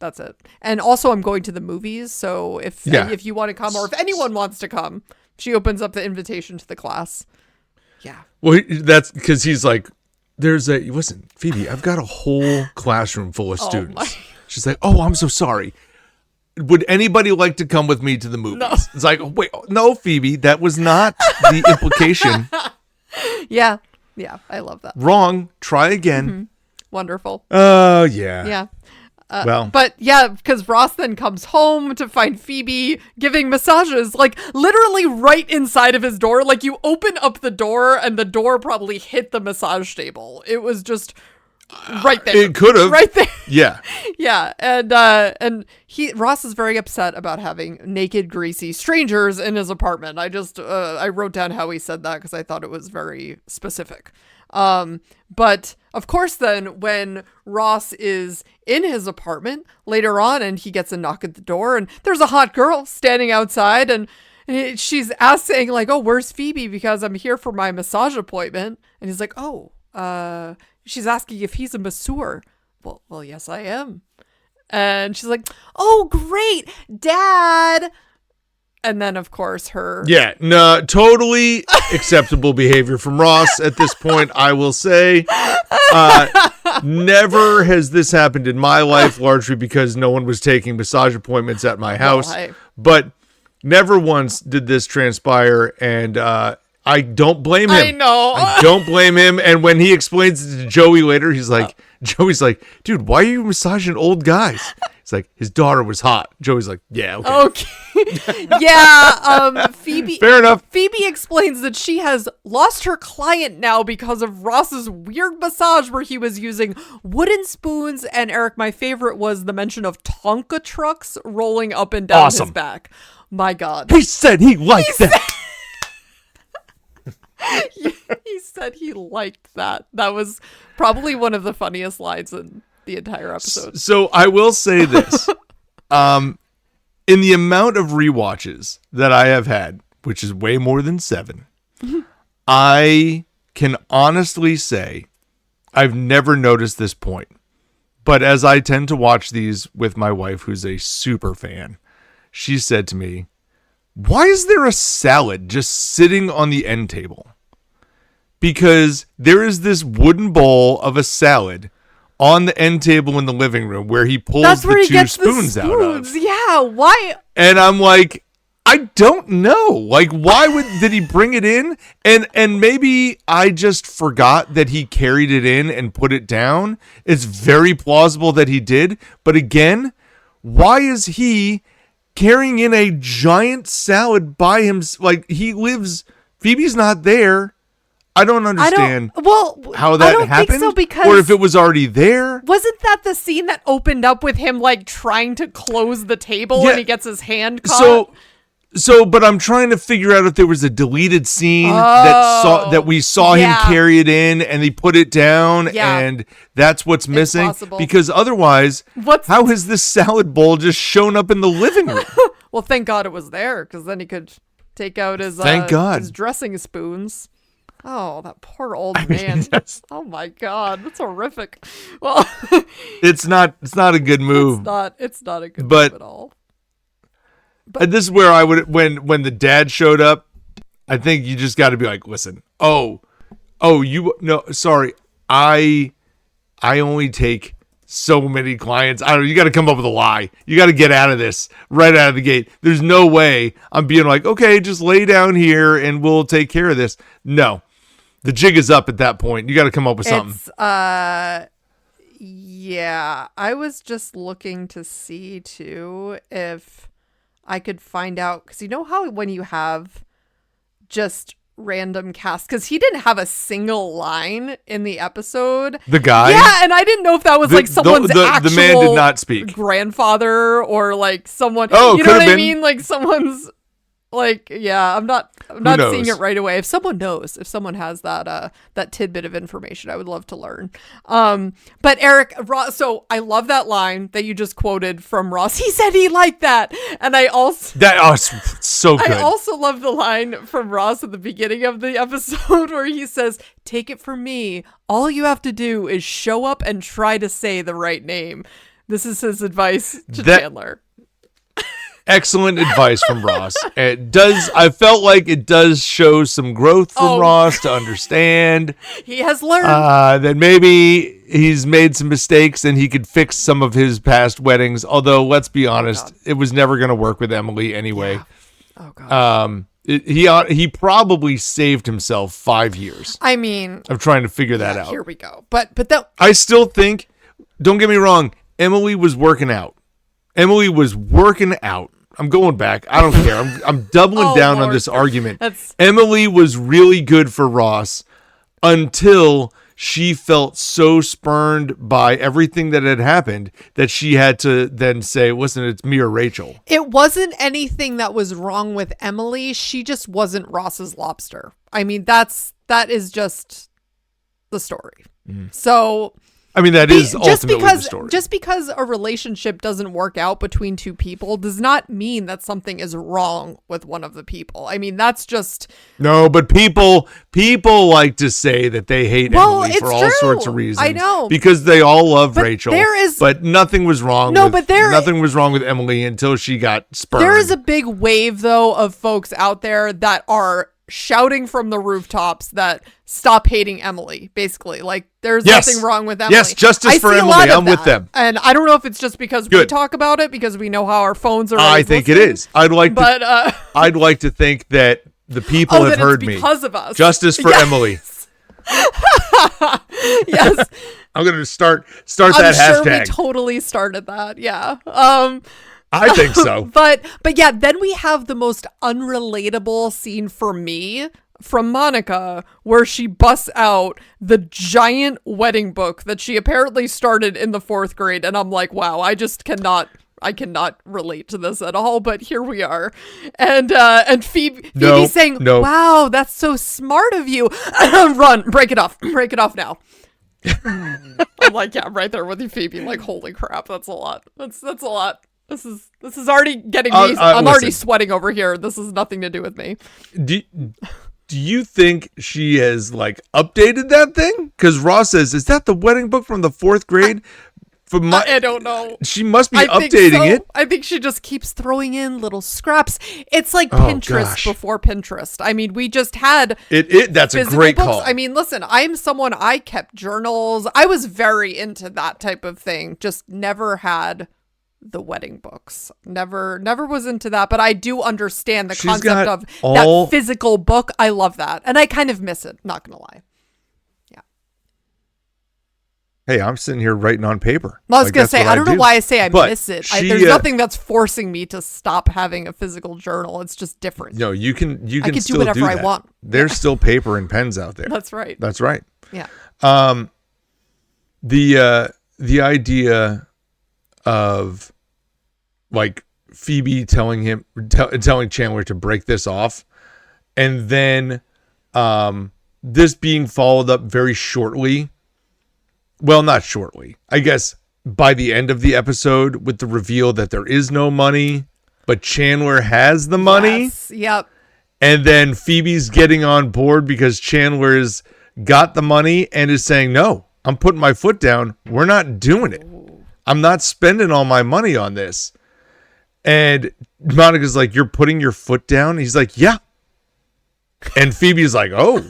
that's it. And also, I'm going to the movies, so if you want to come, or if anyone wants to come, she opens up the invitation to the class. Yeah. Well, that's because he's like, listen, Phoebe, I've got a whole classroom full of students. She's like, oh, I'm so sorry. Would anybody like to come with me to the movies? No. It's like, wait, no, Phoebe, that was not the implication. Yeah, I love that. Wrong. Try again. Mm-hmm. Wonderful. Oh, yeah. Yeah. Well, but yeah, because Ross then comes home to find Phoebe giving massages, like literally right inside of his door. Like, you open up the door and the door probably hit the massage table. It was just right there. It could have. Right there. Yeah. Yeah. And Ross is very upset about having naked, greasy strangers in his apartment. I wrote down how he said that because I thought it was very specific. But of course, then when Ross is in his apartment later on and he gets a knock at the door and there's a hot girl standing outside and she's asking like, oh, where's Phoebe? Because I'm here for my massage appointment. And he's like, oh, she's asking if he's a masseur. Well, yes, I am. And she's like, oh, great, Dad. And then, of course, totally acceptable behavior from Ross at this point, I will say. Never has this happened in my life, largely because no one was taking massage appointments at my house. But never once did this transpire, and I don't blame him. I know. I don't blame him. And when he explains it to Joey later, Joey's like, dude, why are you massaging old guys? It's like, his daughter was hot. Joey's like, yeah, okay. Yeah, Phoebe. Fair enough. Phoebe explains that she has lost her client now because of Ross's weird massage where he was using wooden spoons. And Eric, my favorite was the mention of Tonka trucks rolling up and down his back. My God. He said he liked that. He said he liked that. That was probably one of the funniest lines in the entire episode. So I will say this. In the amount of rewatches that I have had, which is way more than 7, I can honestly say I've never noticed this point. But as I tend to watch these with my wife, who's a super fan, she said to me, why is there a salad just sitting on the end table? because there is this wooden bowl of a salad on the end table in the living room where he pulls the two spoons out of. Yeah, why? And I'm like, I don't know. Like, why did he bring it in? And maybe I just forgot that he carried it in and put it down. It's very plausible that he did. But again, why is he carrying in a giant salad by himself? Like, Phoebe's not there. I don't understand how that happened. I don't think so, because, or if it was already there. Wasn't that the scene that opened up with him like trying to close the table and he gets his hand caught? But I'm trying to figure out if there was a deleted scene that we saw him carry it in and he put it down and that's what's missing. Possible. Because otherwise, how has this salad bowl just shown up in the living room? Well, thank God it was there, because then he could take out his dressing spoons. Oh, that poor old man. Oh my God, that's horrific. Well, it's not a good move. It's not a good move at all. But this is where I would, when the dad showed up, I think you just got to be like, listen, sorry, I only take so many clients. I don't know, you got to come up with a lie. You got to get out of this right out of the gate. There's no way I'm being like, okay, just lay down here and we'll take care of this. No. The jig is up at that point. You got to come up with something. Yeah. I was just looking to see, too, if I could find out. Because you know how when you have just random cast, because he didn't have a single line in the episode. The guy? Yeah, and I didn't know if that was like someone's actual the man did not speak. Grandfather or like someone. Oh, you know what I mean? Like someone's... Like, yeah, I'm not seeing it right away. If someone knows, if someone has that tidbit of information, I would love to learn. But Eric, Ross, so I love that line that you just quoted from Ross. He said he liked that. And I also... It's so good. I also love the line from Ross at the beginning of the episode where he says, "Take it from me. All you have to do is show up and try to say the right name." This is his advice to Chandler. Excellent advice from Ross. I felt like it does show some growth from Ross to understand. He has learned. That maybe he's made some mistakes and he could fix some of his past weddings. Although, let's be honest, it was never going to work with Emily anyway. Yeah. Oh, God. He probably saved himself 5 years. I mean, of trying to figure that out. Here we go. But that... I still think, don't get me wrong, Emily was working out. I'm going back. I don't care. I'm doubling down on this argument. Emily was really good for Ross until she felt so spurned by everything that had happened that she had to then say, listen, it's me or Rachel. It wasn't anything that was wrong with Emily. She just wasn't Ross's lobster. I mean, that is just the story. Mm. So... I mean, that is ultimately the story. Just because a relationship doesn't work out between two people does not mean that something is wrong with one of the people. I mean, that's just... No, but people like to say that they hate Emily for all sorts of reasons. I know. Because they all love Rachel. But nothing was wrong nothing was wrong with Emily until she got spurned. There is a big wave, though, of folks out there that are shouting from the rooftops that stop hating Emily, basically. Like, there's nothing wrong with Emily. Yes, justice for Emily. I'm with them. And I don't know if it's just because we talk about it, because we know how our phones are. I think listening. It is. I'd like to think that the people have heard me. Because of us. Justice for Emily. Yes. I'm going to start that hashtag. I'm sure we totally started that. Yeah. I think so. But yeah, then we have the most unrelatable scene for me from Monica, where she busts out the giant wedding book that she apparently started in the 4th grade. And I'm like, wow, I cannot relate to this at all, but here we are. And Phoebe saying, wow, that's so smart of you. Run, break it off now. I'm like, yeah, I'm right there with you, Phoebe. Like, holy crap, that's a lot. That's a lot. This is already getting me. I'm already sweating over here. This has nothing to do with me. Do you think she has like updated that thing? Because Ross says, "Is that the wedding book from the 4th grade?" I don't know. She must be I think updating it. I think she just keeps throwing in little scraps. It's like Oh, Pinterest gosh. before Pinterest. I mean, we just had That's a physical great books. call. I mean, listen, I kept journals. I was very into that type of thing. Just never had the wedding books. Never was into that, but I do understand the She's concept got of all- that physical book. I love that. And I kind of miss it, not gonna lie. Hey, I'm sitting here writing on paper. I was going to say, I don't know why I say I But miss it. she, There's nothing that's forcing me to stop having a physical journal. It's just different. No, you can can still do whatever I that. want. There's still paper and pens out there. That's right. That's right. Yeah. The idea of like Phoebe telling Chandler to break this off, and then this being followed up very shortly. Well, not shortly. I guess by the end of the episode with the reveal that there is no money, but Chandler has the money. Yes. Yep. And then Phoebe's getting on board because Chandler's got the money and is saying, no, I'm putting my foot down. We're not doing it. I'm not spending all my money on this. And Monica's like, you're putting your foot down? He's like, yeah. And Phoebe's like, oh,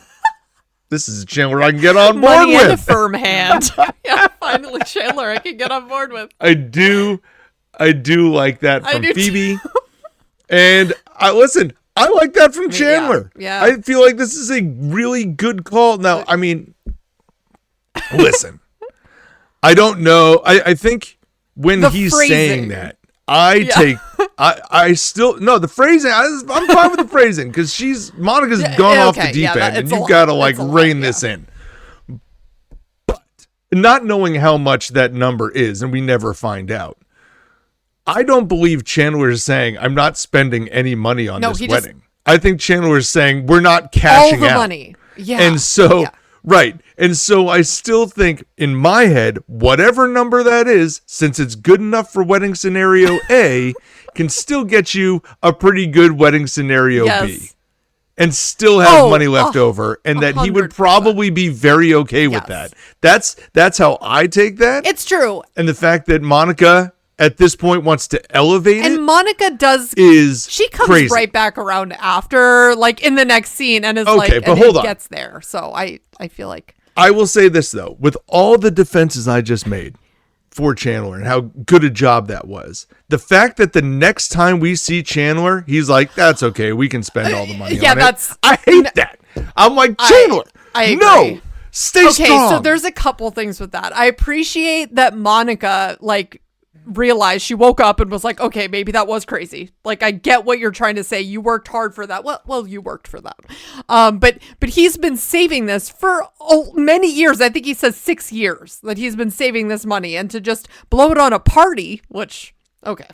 this is a Chandler I can get on board Money and a with. firm hand. Yeah, finally Chandler I can get on board with. I do like that I from do Phoebe. And I like that from Chandler. Yeah. I feel like this is a really good call. Now, I mean, listen, I don't know. I think when The he's phrasing. saying that, I still, no, the phrasing, I'm fine with the phrasing because Monica's gone off the deep end and you've got to like rein this in. But not knowing how much that number is, and we never find out, I don't believe Chandler is saying, I'm not spending any money on this wedding. I think Chandler is saying, we're not cashing all the out. money. Yeah. And so, right. And so I still think in my head, whatever number that is, since it's good enough for wedding scenario A, can still get you a pretty good wedding scenario B. And still have money left over. And that he would 100%. probably be very okay with that. That's how I take that. It's true. And the fact that Monica at this point wants to elevate it. And Monica she comes crazy. right back around after, like in the next scene, and is Okay, but and hold it on. gets there. So I feel like I will say this, though, with all the defenses I just made for Chandler and how good a job that was, the fact that the next time we see Chandler, he's like, that's okay, we can spend all the money on it. I hate that. I'm like, Chandler, I agree. no, stay strong. Okay, so there's a couple things with that. I appreciate that Monica, like, realized she woke up and was like, okay, maybe that was crazy. Like, I get what you're trying to say. You worked hard for that. Well, you worked for that. But he's been saving this for many years. I think he says 6 years that he's been saving this money, and to just blow it on a party, which, okay.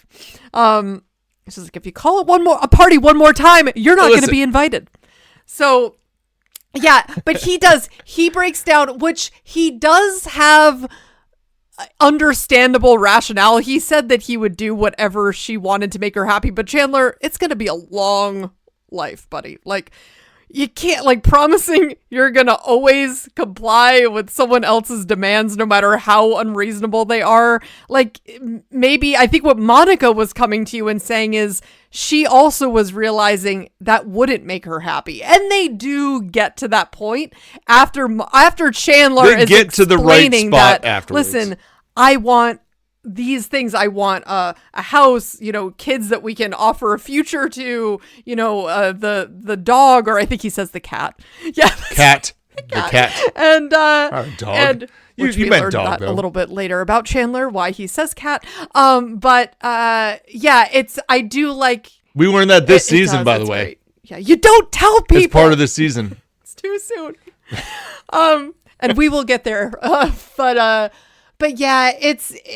It's just like, if you call it a party one more time, you're not going to be invited. So yeah, but he breaks down, which he does have understandable rationale. He said that he would do whatever she wanted to make her happy, but Chandler, it's going to be a long life, buddy. Like, you can't, like, promising you're going to always comply with someone else's demands, no matter how unreasonable they are. Like, maybe, I think what Monica was coming to you and saying is she also was realizing that wouldn't make her happy. And they do get to that point after Chandler is get to the right explaining spot that, afterwards. listen, I want these things. I want a house, kids that we can offer a future to, the dog, or I think he says the cat. Yeah. Cat. The cat. And, dog. And which you we meant learned dog, that though. a little bit later about Chandler, why he says cat. I do like. We learned that this season, by the way. Great. Yeah. You don't tell people. It's part of this season. It's too soon. And we will get there. But yeah,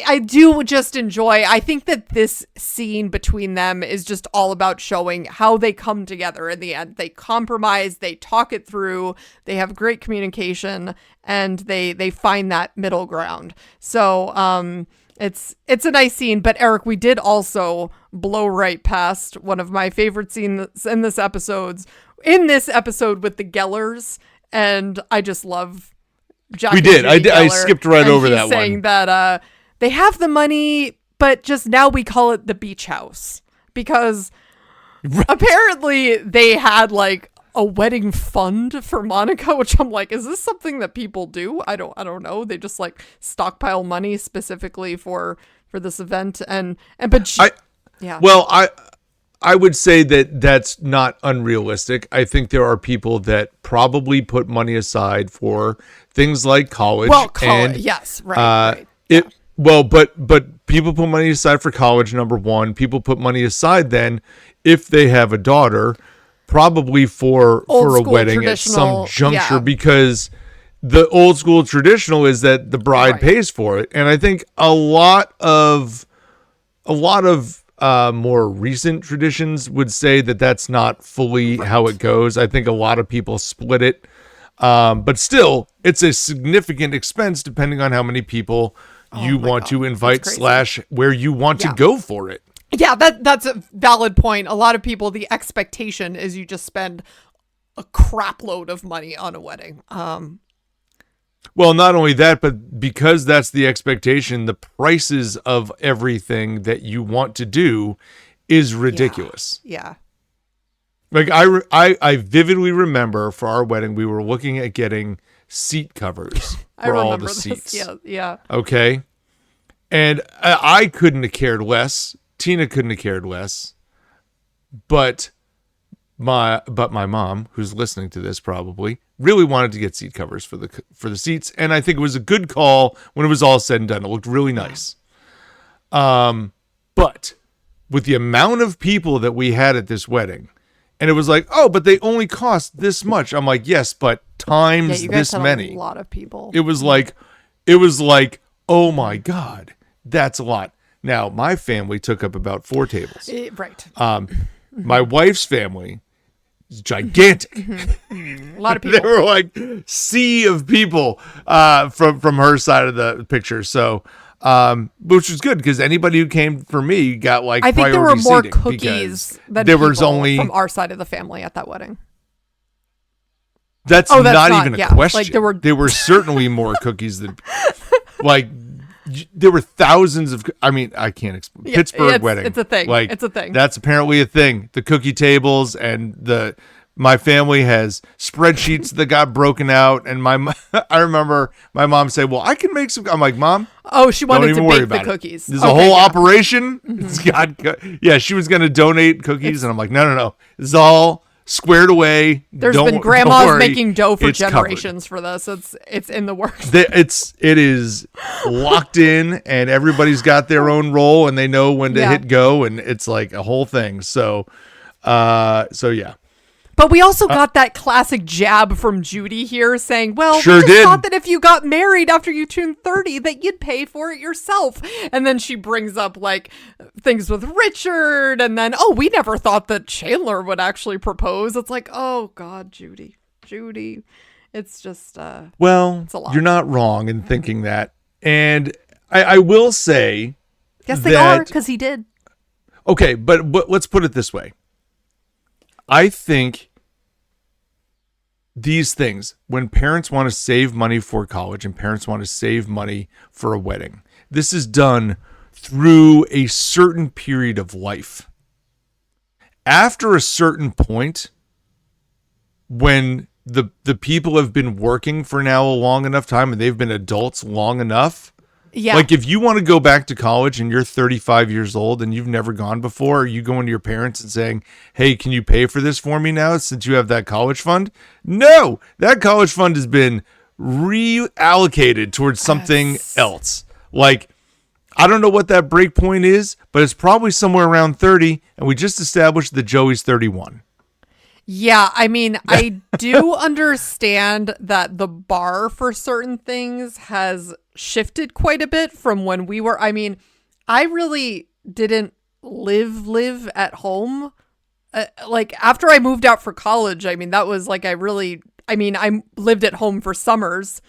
I do just enjoy. I think that this scene between them is just all about showing how they come together in the end. They compromise, they talk it through, they have great communication, and they find that middle ground. So, it's a nice scene. But Eric, we did also blow right past one of my favorite scenes in this episode with the Gellers, and I just love Jack. We did. I Geller, skipped right and over he's that saying one. that they have the money, but just now we call it the beach house because apparently they had like a wedding fund for Monica, which I'm like, is this something that people do? I don't know. They just like stockpile money specifically for this event yeah. Well, I would say that that's not unrealistic. I think there are people that probably put money aside for things like college. Well, yes, right. But people put money aside for college, number one. People put money aside then if they have a daughter, probably for a wedding at some juncture, because the old school traditional is that the bride pays for it. And I think a lot of more recent traditions would say that that's not fully how it goes. I think a lot of people split it. But still, it's a significant expense depending on how many people you want to invite / where you want to go for it. Yeah, that's a valid point. A lot of people, the expectation is you just spend a crap load of money on a wedding. Well, not only that, but because that's the expectation, the prices of everything that you want to do is ridiculous. Yeah. Like I vividly remember for our wedding, we were looking at getting seat covers for all the seats. Yeah. Okay. And I couldn't have cared less. Tina couldn't have cared less. But my mom, who's listening to this probably, really wanted to get seat covers for the seats, and I think it was a good call when it was all said and done. It looked really nice. But with the amount of people that we had at this wedding, and it was like, oh, but they only cost this much. I'm like, yes, but times you guys this many. A lot of people. It was like, oh my God, that's a lot. Now, my family took up about 4 tables. Right. My wife's family is gigantic. A lot of people. They were like sea of people from her side of the picture. So, which was good because anybody who came for me got like I think there were more seating cookies than there people was only from our side of the family at that wedding. That's not even a question. Like there were certainly more cookies than like. There were thousands of, I mean, I can't explain. Pittsburgh wedding. It's a thing. Like, it's a thing. That's apparently a thing. The cookie tables and my family has spreadsheets that got broken out. And I remember my mom said, well, I can make some. I'm like, Mom. Oh, she wanted to bake the cookies. There's a whole operation. It's got, she was going to donate cookies. And I'm like, no. It's all squared away. There's been grandmas making dough for generations for this. It's in the works. It is locked in, and everybody's got their own role, and they know when to hit go, and it's like a whole thing. So yeah. But we also got that classic jab from Judy here saying, well, we just thought that if you got married after you turned 30 that you'd pay for it yourself. And then she brings up like things with Richard, and then, we never thought that Chandler would actually propose. It's like, oh God, Judy. It's just, well, it's a lot. You're not wrong in thinking that. And I will say, yes, they are, because he did. Okay, but let's put it this way. I think these things, when parents want to save money for college and parents want to save money for a wedding, this is done through a certain period of life. After a certain point, when the people have been working for now a long enough time and they've been adults long enough, like if you want to go back to college and you're 35 years old and you've never gone before, are you going to your parents and saying, hey, can you pay for this for me now since you have that college fund? No, that college fund has been reallocated towards something else. Like, I don't know what that break point is, but it's probably somewhere around 30, and we just established that Joey's 31. Yeah, I mean, I do understand that the bar for certain things has shifted quite a bit from when we were. I mean, I really didn't live at home. Like after I moved out for college, I mean, that was like I lived at home for summers,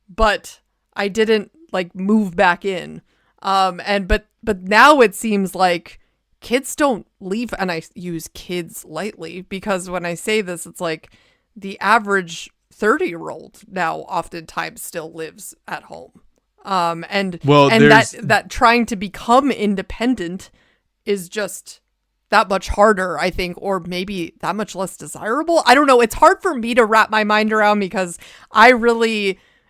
but I didn't like move back in. But now it seems like kids don't leave, and I use kids lightly because when I say this, it's like the average 30-year-old now oftentimes still lives at home. And there's that trying to become independent is just that much harder, I think, or maybe that much less desirable. I don't know. It's hard for me to wrap my mind around because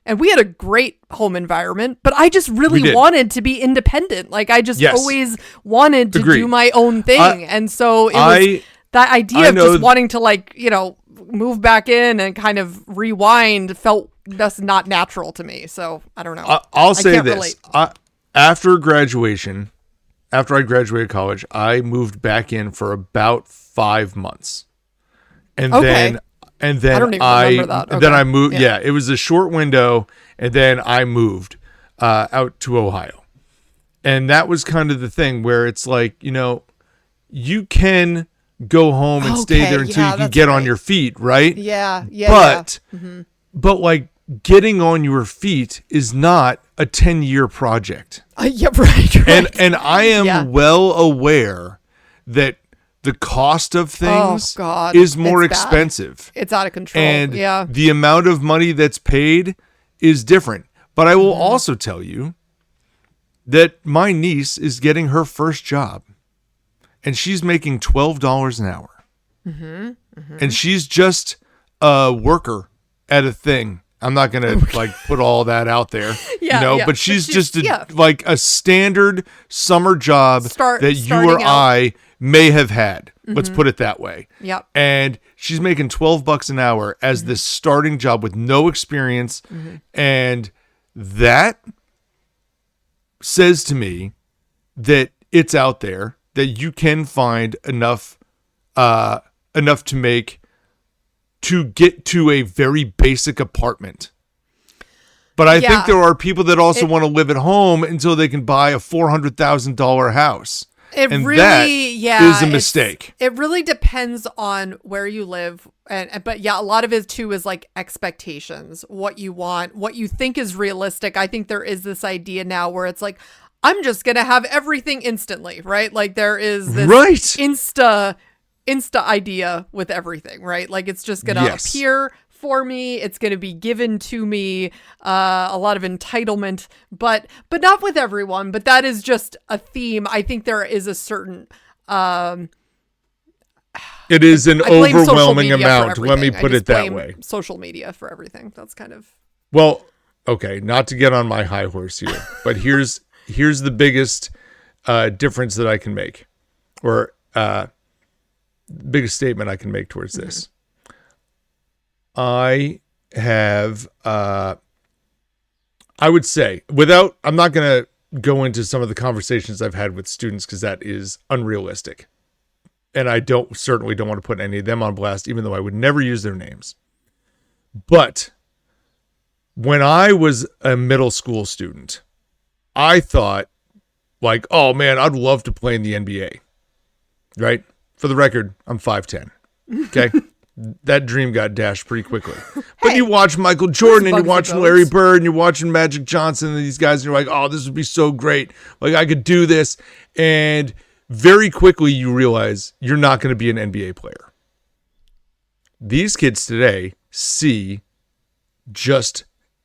and we had a great home environment, but I just really wanted to be independent. Like I just always wanted to do my own thing. And so it was that idea of just wanting to like, move back in and kind of rewind felt just not natural to me. So I don't know. I'll say this. After I graduated college, I moved back in for about 5 months. And then I don't even remember that. Okay. Then I moved. Yeah, it was a short window. And then I moved out to Ohio. And that was kind of the thing where it's like, you can go home and stay there until you can get on your feet, right? Yeah. But like getting on your feet is not a 10-year project. Right. And I am well aware that the cost of things is more expensive. It's out of control. And the amount of money that's paid is different. But I will also tell you that my niece is getting her first job. And she's making $12 an hour. And she's just a worker at a thing. I'm not going to like put all that out there, but she's just like a standard summer job that you or I may have had. Let's put it that way. Yep. And she's making $12 an hour as this starting job with no experience. And that says to me that it's out there, that you can find enough to get to a very basic apartment. But I think there are people that also want to live at home until they can buy a $400,000 house. That is a mistake. It really depends on where you live. But a lot of it too is like expectations, what you want, what you think is realistic. I think there is this idea now where it's like, I'm just going to have everything instantly, right? Like there is this Insta idea with everything, right? Like it's just going to appear for me. It's going to be given to me, a lot of entitlement, but not with everyone. But that is just a theme. I think there is a certain, it is an overwhelming amount. Let me put it that way. Social media for everything. That's kind of, well, okay. Not to get on my high horse here, but here's the biggest difference that I can make, or biggest statement I can make towards this. I have, I would say, I'm not going to go into some of the conversations I've had with students because that is unrealistic. And I certainly don't want to put any of them on blast, even though I would never use their names. But when I was a middle school student, I thought like, oh man, I'd love to play in the NBA, right? For the record, I'm 5'10". Okay. That dream got dashed pretty quickly. But you watch Michael Jordan and you're watching Larry Bird and you're watching Magic Johnson and these guys and you're like, oh, this would be so great. Like I could do this. And very quickly you realize you're not going to be an NBA player. These kids today see just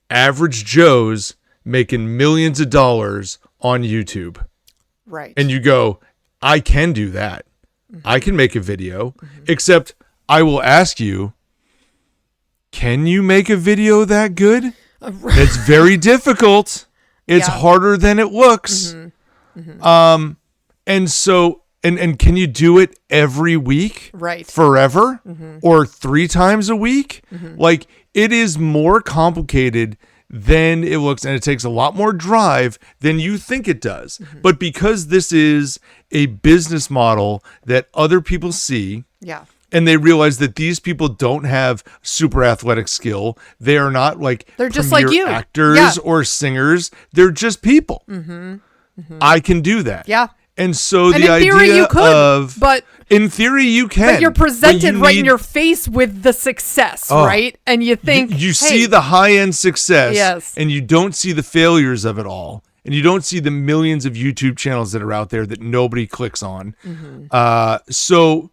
average Joes making millions of dollars on YouTube. Right. And you go, I can do that. I can make a video, except I will ask you, can you make a video that good? It's very difficult. It's harder than it looks. And so, and can you do it every week? Right. Forever? Or 3 times a week? Like, it is more complicated than it looks, and it takes a lot more drive than you think it does. But because this is a business model that other people see, and they realize that these people don't have super athletic skill, they are not like they're just like you, actors or singers. They're just people. I can do that. And so the idea of, but in theory you can, but you're presented right in your face with the success, right? And you think you see the high end success, and you don't see the failures of it all, and you don't see the millions of YouTube channels that are out there that nobody clicks on. So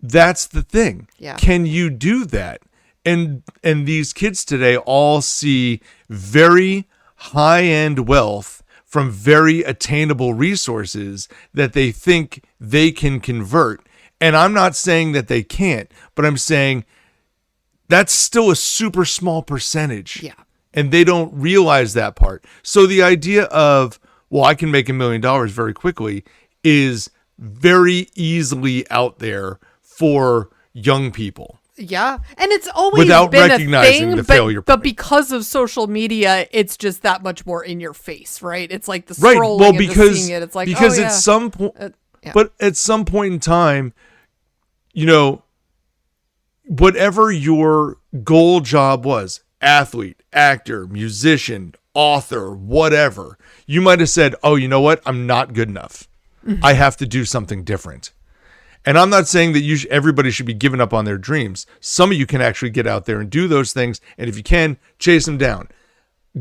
that's the thing. Can you do that? And these kids today all see very high-end wealth from very attainable resources that they think they can convert. And I'm not saying that they can't, but I'm saying that's still a super small percentage. Yeah. And they don't realize that part. So the idea of, well, I can make $1 million very quickly is very easily out there for young people. Yeah. And it's always without been recognizing a thing, the failure but point. because of social media, it's just that much more in your face, right? It's like the Right. scrolling Well, and because just seeing it. It's like, because oh, at yeah. some point, Yeah. but at some point in time, you know, whatever your goal job was, athlete, actor, musician, author, whatever, you might have said, oh, you know what? I'm not good enough. I have to do something different. And I'm not saying that everybody should be giving up on their dreams. Some of you can actually get out there and do those things. And if you can, chase them down.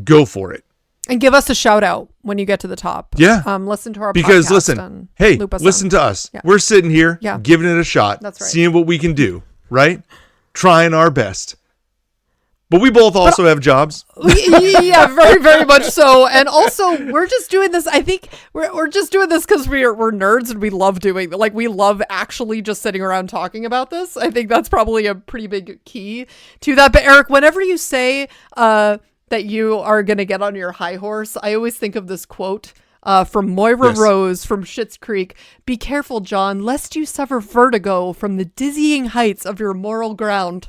Go for it. And give us a shout out when you get to the top. Yeah. Listen to our because podcast listen, and hey, loop us listen on. to us. Yeah. We're sitting here Yeah. giving it a shot. That's right. Seeing what we can do, right? Trying our best. But we both also have jobs. Yeah, very, very much so. And also, we're just doing this. I think we're just doing this because we're nerds and we love doing, like, we love actually just sitting around talking about this. I think that's probably a pretty big key to that. But Eric, whenever you say that you are going to get on your high horse, I always think of this quote from Moira Yes. Rose from Schitt's Creek. Be careful, John, lest you suffer vertigo from the dizzying heights of your moral ground.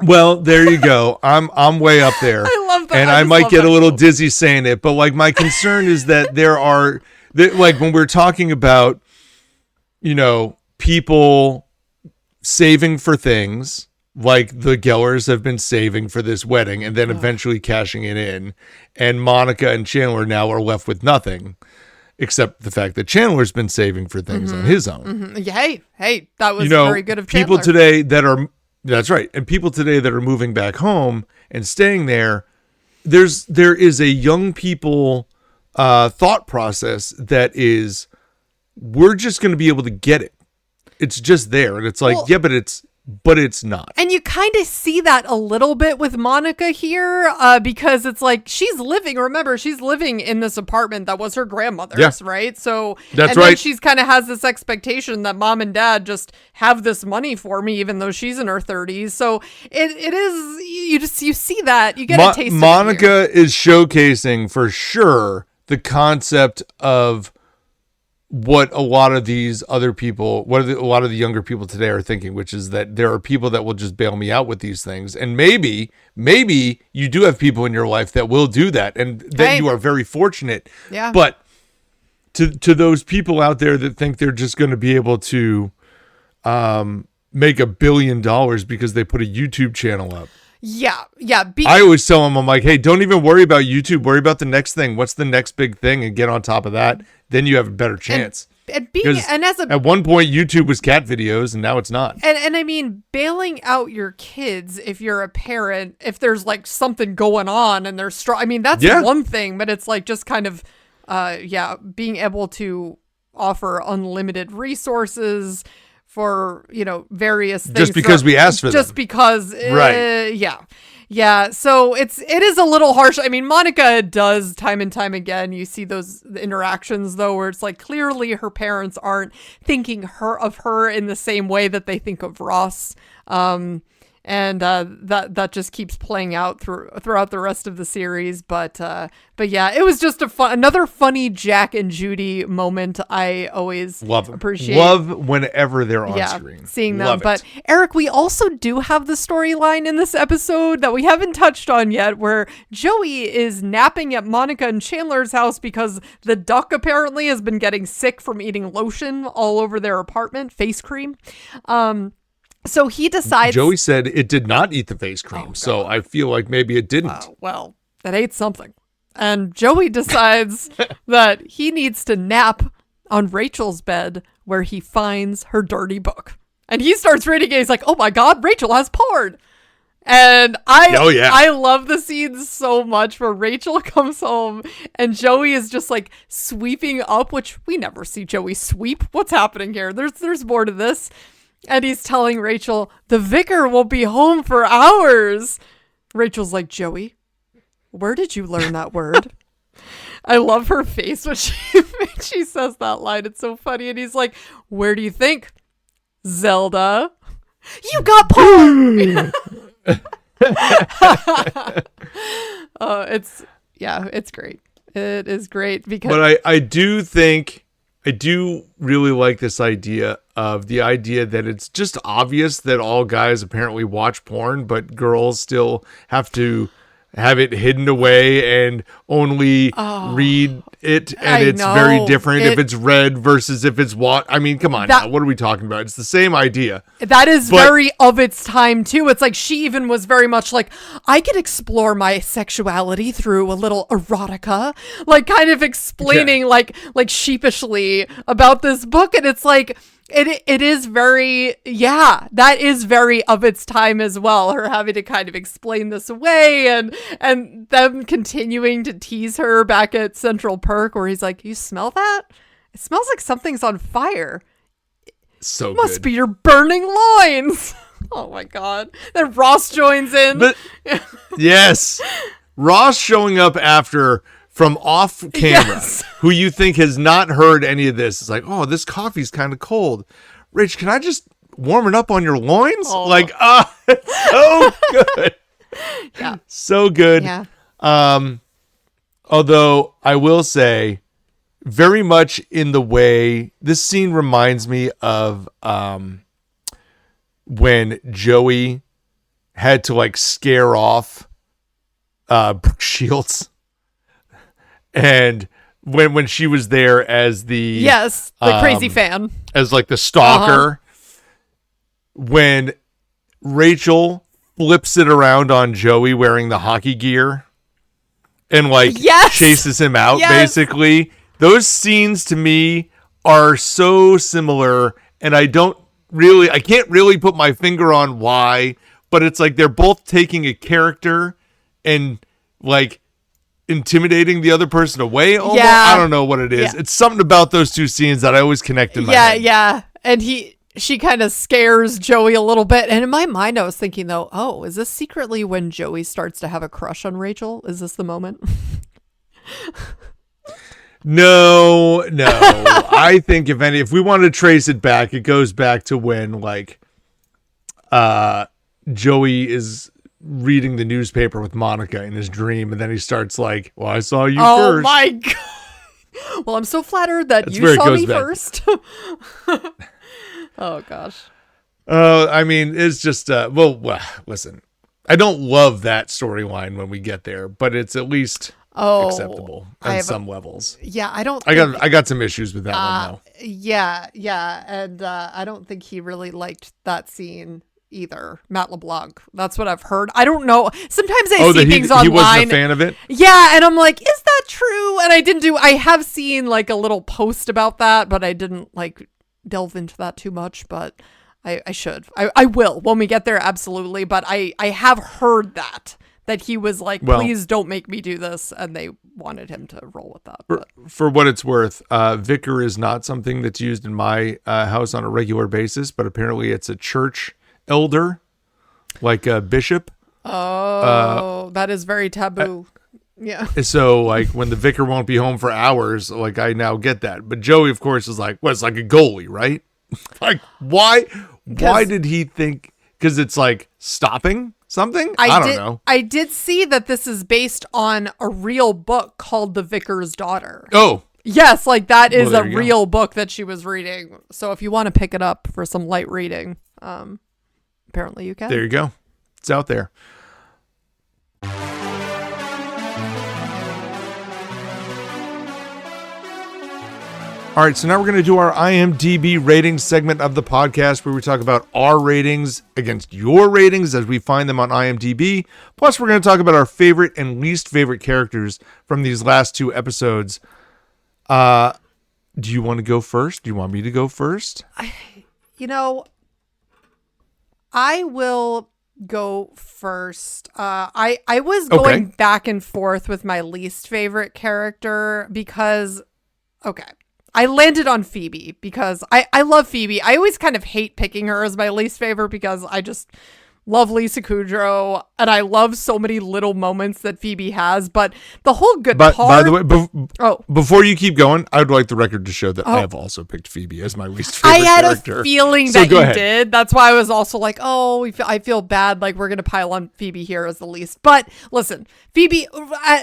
Well, there you go. I'm way up there. I love that. And I I just might love get that a little quote. dizzy saying it, but like my concern is that like when we're talking about, you know, people saving for things, like the Gellers have been saving for this wedding and then eventually cashing it in, and Monica and Chandler now are left with nothing, except the fact that Chandler's been saving for things on his own. Mm-hmm. Yeah, hey, that was You know, very good of Chandler. people today that are, that's right, and people today that are moving back home and staying there, there is a young people thought process that is, we're just going to be able to get it. It's just there, and it's like, Well, yeah, but it's not. And you kind of see that a little bit with Monica here, because it's like she's living in this apartment that was her grandmother's, Yeah. right? So That's then right. she's kind of has this expectation that mom and dad just have this money for me, even though she's in her 30s. So it is, you see that, you get a taste of it here. Monica is showcasing for sure the concept of what a lot of these other people, a lot of the younger people today are thinking, which is that there are people that will just bail me out with these things. And maybe you do have people in your life that will do that, and that Hey. you are very fortunate. Yeah. But to those people out there that think they're just going to be able to make $1 billion because they put a YouTube channel up. Yeah. I always tell them, I'm like, hey, don't even worry about YouTube. Worry about the next thing. What's the next big thing? And get on top of that. Then you have a better chance. Because at one point, YouTube was cat videos, and now it's not. And I mean, bailing out your kids, if you're a parent, if there's like something going on and they're strong, I mean, that's one thing, but it's like just kind of, being able to offer unlimited resources for, you know, various things. Just because we asked for them. Just because, Right. Yeah. So it is a little harsh. I mean, Monica does time and time again. You see those interactions though, where it's like clearly her parents aren't thinking of her in the same way that they think of Ross. And that just keeps playing out throughout the rest of the series. But yeah, it was just another funny Jack and Judy moment. I always appreciate. Love whenever they're on screen. Seeing them. Love But it. Eric, we also do have the storyline in this episode that we haven't touched on yet, where Joey is napping at Monica and Chandler's house because the duck apparently has been getting sick from eating lotion all over their apartment, face cream. So he decides. Joey said it did not eat the face cream, so I feel like maybe it didn't. Well, that ate something. And Joey decides that he needs to nap on Rachel's bed where he finds her dirty book. And he starts reading it. He's like, oh my God, Rachel has porn. And I love the scenes so much where Rachel comes home and Joey is just like sweeping up, which we never see Joey sweep. What's happening here? There's more to this. And he's telling Rachel, the vicar won't be home for hours. Rachel's like, Joey, Where did you learn that word? I love her face when she says that line. It's so funny. And he's like, where do you think? Zelda. You got porn. It's great. It is great because. But I do really like this idea that it's just obvious that all guys apparently watch porn, but girls still have to have it hidden away and only read it, and it's very different if it's read versus if it's I mean, come on now, what are we talking about? It's the same idea. That is very of its time too. It's like she even was very much like, I could explore my sexuality through a little erotica, like kind of explaining like sheepishly about this book, and it's like it is very, that is very of its time as well, her having to kind of explain this away and them continuing to tease her back at Central Perk where he's like, you smell that? It smells like something's on fire. So must be your burning loins. Oh my god. Then Ross joins in. But, yes. Ross showing up after from off camera, who you think has not heard any of this. It's like, oh, this coffee's kind of cold. Rich, can I just warm it up on your loins? Oh. Like, it's so good. Yeah. So good. Yeah. Although I will say, very much in the way this scene reminds me of when Joey had to like scare off Brooke Shields. And when she was there as the crazy fan, as like the stalker, when Rachel flips it around on Joey wearing the hockey gear and like chases him out, basically, those scenes to me are so similar, and I can't really put my finger on why, but it's like they're both taking a character and like intimidating the other person away. Almost. I don't know what it is. It's something about those two scenes that I always connect in my head. And she kind of scares Joey a little bit, and in my mind I was thinking though, oh, is this secretly when Joey starts to have a crush on Rachel? Is this the moment? No. I think if we want to trace it back, it goes back to when like Joey is reading the newspaper with Monica in his dream, and then he starts like, well, I saw you first. Oh my god. Well, I'm so flattered that you saw me first. Oh gosh. I mean, it's just listen, I don't love that storyline when we get there, but it's at least acceptable on some levels. I got some issues with that one though. And I don't think he really liked that scene either, Matt LeBlanc. That's what I've heard. I don't know. Sometimes I see things online. He wasn't a fan of it? Yeah, and I'm like, is that true? And I have seen like a little post about that, but I didn't like delve into that too much, but I should. I will when we get there, absolutely. But I have heard that he was like, please don't make me do this, and they wanted him to roll with that. For what it's worth, vicar is not something that's used in my house on a regular basis, but apparently it's a church elder, like a bishop. That is very taboo. Yeah. So like when the vicar won't be home for hours, like I now get that. But Joey, of course, is like, well, it's like a goalie, right? Like why did he think? Because it's like stopping something? I don't know. I did see that this is based on a real book called The Vicar's Daughter. Oh. Yes, like that is a real book that she was reading. So if you want to pick it up for some light reading, apparently you can. There you go. It's out there. All right, so now we're going to do our IMDb ratings segment of the podcast where we talk about our ratings against your ratings as we find them on IMDb. Plus, we're going to talk about our favorite and least favorite characters from these last two episodes. Do you want to go first? Do you want me to go first? I will go first. I was going back and forth with my least favorite character because, I landed on Phoebe because I love Phoebe. I always kind of hate picking her as my least favorite because love Lisa Kudrow, and I love so many little moments that Phoebe has, but the whole guitar... But by the way, before you keep going, I would like the record to show that I have also picked Phoebe as my least favorite character. I had a feeling that you did. That's why I was also like, I feel bad, like we're going to pile on Phoebe here as the least. But listen, Phoebe,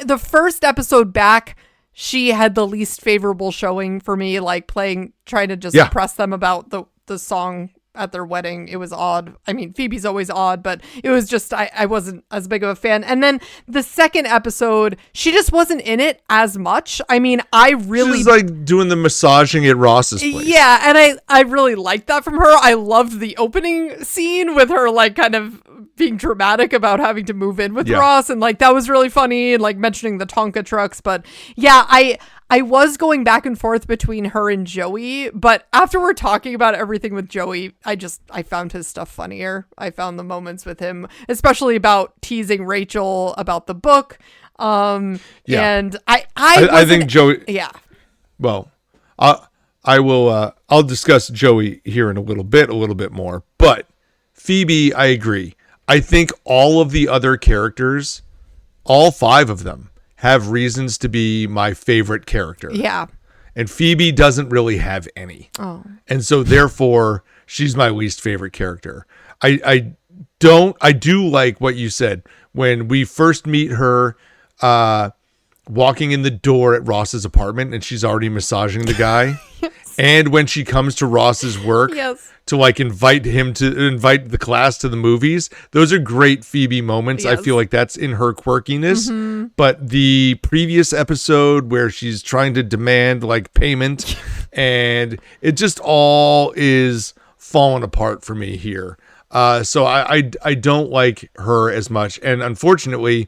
the first episode back, she had the least favorable showing for me, like trying to just impress them about the song at their wedding. It was odd. I mean, Phoebe's always odd, but it was just, I wasn't as big of a fan. And then the second episode, she just wasn't in it as much. I mean, she's like doing the massaging at Ross's place. Yeah, and I really liked that from her. I loved the opening scene with her like kind of being dramatic about having to move in with Ross, and like that was really funny, and like mentioning the Tonka trucks. But yeah, I was going back and forth between her and Joey, but after we're talking about everything with Joey, I found his stuff funnier. I found the moments with him, especially about teasing Rachel about the book. And I think Joey. Yeah. Well, I'll discuss Joey here in a little bit more, but Phoebe, I agree. I think all of the other characters, all 5 of them, have reasons to be my favorite character. Yeah. And Phoebe doesn't really have any. Oh. And so therefore, she's my least favorite character. I do like what you said when we first meet her walking in the door at Ross's apartment and she's already massaging the guy. Yes. And when she comes to Ross's work to like invite the class to the movies. Those are great Phoebe moments. Yes. I feel like that's in her quirkiness. Mm-hmm. But the previous episode where she's trying to demand like payment and it just all is falling apart for me here. So I don't like her as much. And unfortunately,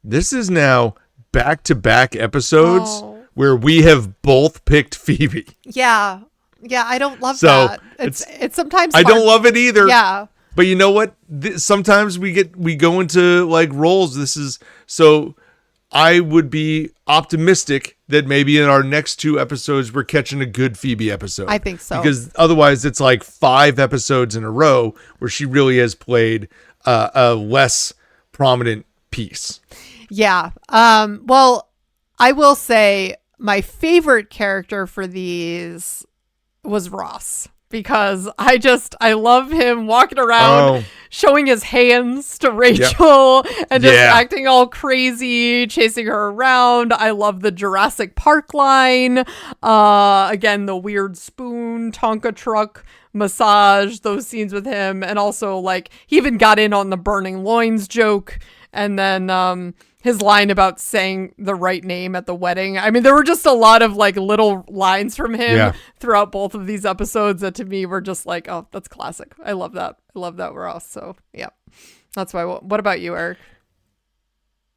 this is now back-to-back episodes where we have both picked Phoebe. Yeah. Yeah, I don't love that. It's sometimes hard. I don't love it either. Yeah. But you know what? Sometimes we go into like roles. So I would be optimistic that maybe in our next 2 episodes we're catching a good Phoebe episode. I think so. Because otherwise it's like 5 episodes in a row where she really has played a less prominent piece. Yeah. Well, I will say my favorite character for these was Ross, because I love him walking around showing his hands to Rachel and just acting all crazy, chasing her around. I love the Jurassic Park line. Again, the weird spoon, Tonka truck massage, those scenes with him. And also like he even got in on the burning loins joke. And then his line about saying the right name at the wedding. I mean, there were just a lot of like little lines from him throughout both of these episodes that to me were just like, oh, that's classic. I love that. I love that Ross. So yeah, that's why. What about you, Eric?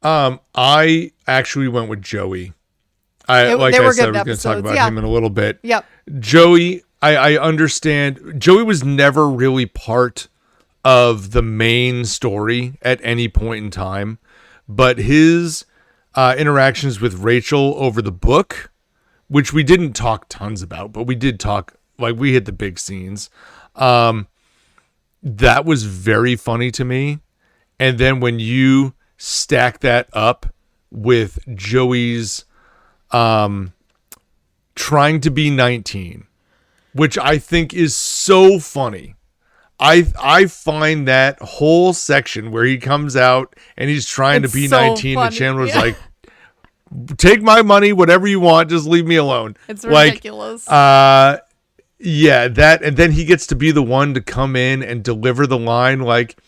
I actually went with Joey. I was going to talk about him in a little bit. Yep. Joey, I understand. Joey was never really part of the main story at any point in time. But his interactions with Rachel over the book, which we didn't talk tons about, but we did talk, like we hit the big scenes. That was very funny to me. And then when you stack that up with Joey's trying to be 19, which I think is so funny. I find that whole section where he comes out and he's trying to be so 19 funny. And Chandler's like, take my money, whatever you want, just leave me alone. It's ridiculous. That, and then he gets to be the one to come in and deliver the line like,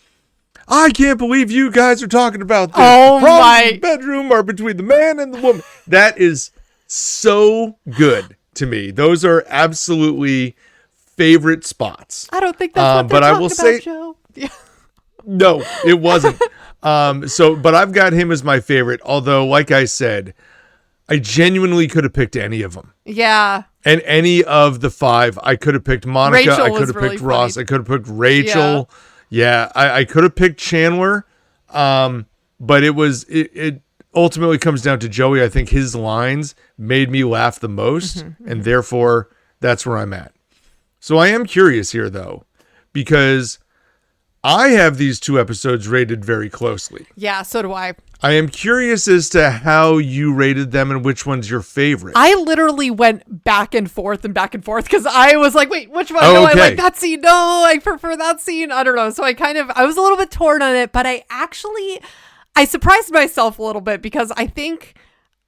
I can't believe you guys are talking about this. Oh, the problems in the bedroom are between the man and the woman. That is so good to me. Those are absolutely favorite spots. I don't think that's what they're talking about, Joe. Yeah. No, it wasn't. But I've got him as my favorite. Although, like I said, I genuinely could have picked any of them. Yeah. And any of the 5, I could have picked Monica. I could have picked Ross. I could have picked Rachel. Yeah. I could have picked Chandler. But it ultimately comes down to Joey. I think his lines made me laugh the most, and therefore that's where I'm at. So I am curious here, though, because I have these two episodes rated very closely. Yeah, so do I. I am curious as to how you rated them and which one's your favorite. I literally went back and forth because I was like, wait, which one? Oh, No, okay. I like that scene. No, I prefer that scene. I don't know. So I was a little bit torn on it, but I surprised myself a little bit because I think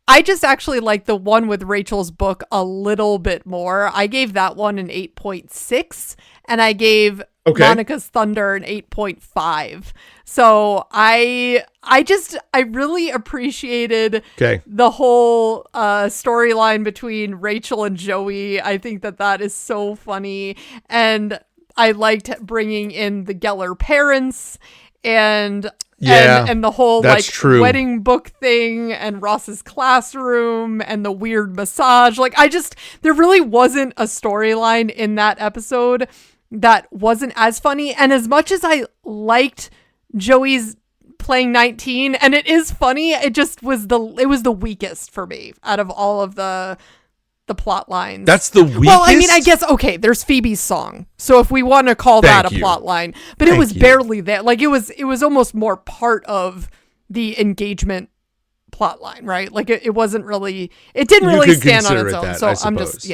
I just actually like the one with Rachel's book a little bit more. I gave that one an 8.6 and I gave Monica's Thunder an 8.5. So I really appreciated the whole storyline between Rachel and Joey. I think that is so funny. And I liked bringing in the Geller parents and the whole wedding book thing and Ross's classroom and the weird massage. There really wasn't a storyline in that episode that wasn't as funny. And as much as I liked Joey's playing 19, and it is funny, it was the weakest for me out of all of the plot lines. That's the weakest? Well, I mean, I guess, okay, there's Phoebe's song. So if we want to call that a plot line, but it was barely there. Like it was almost more part of the engagement plot line, right? Like it wasn't really, it didn't really stand on its own. So I'm just,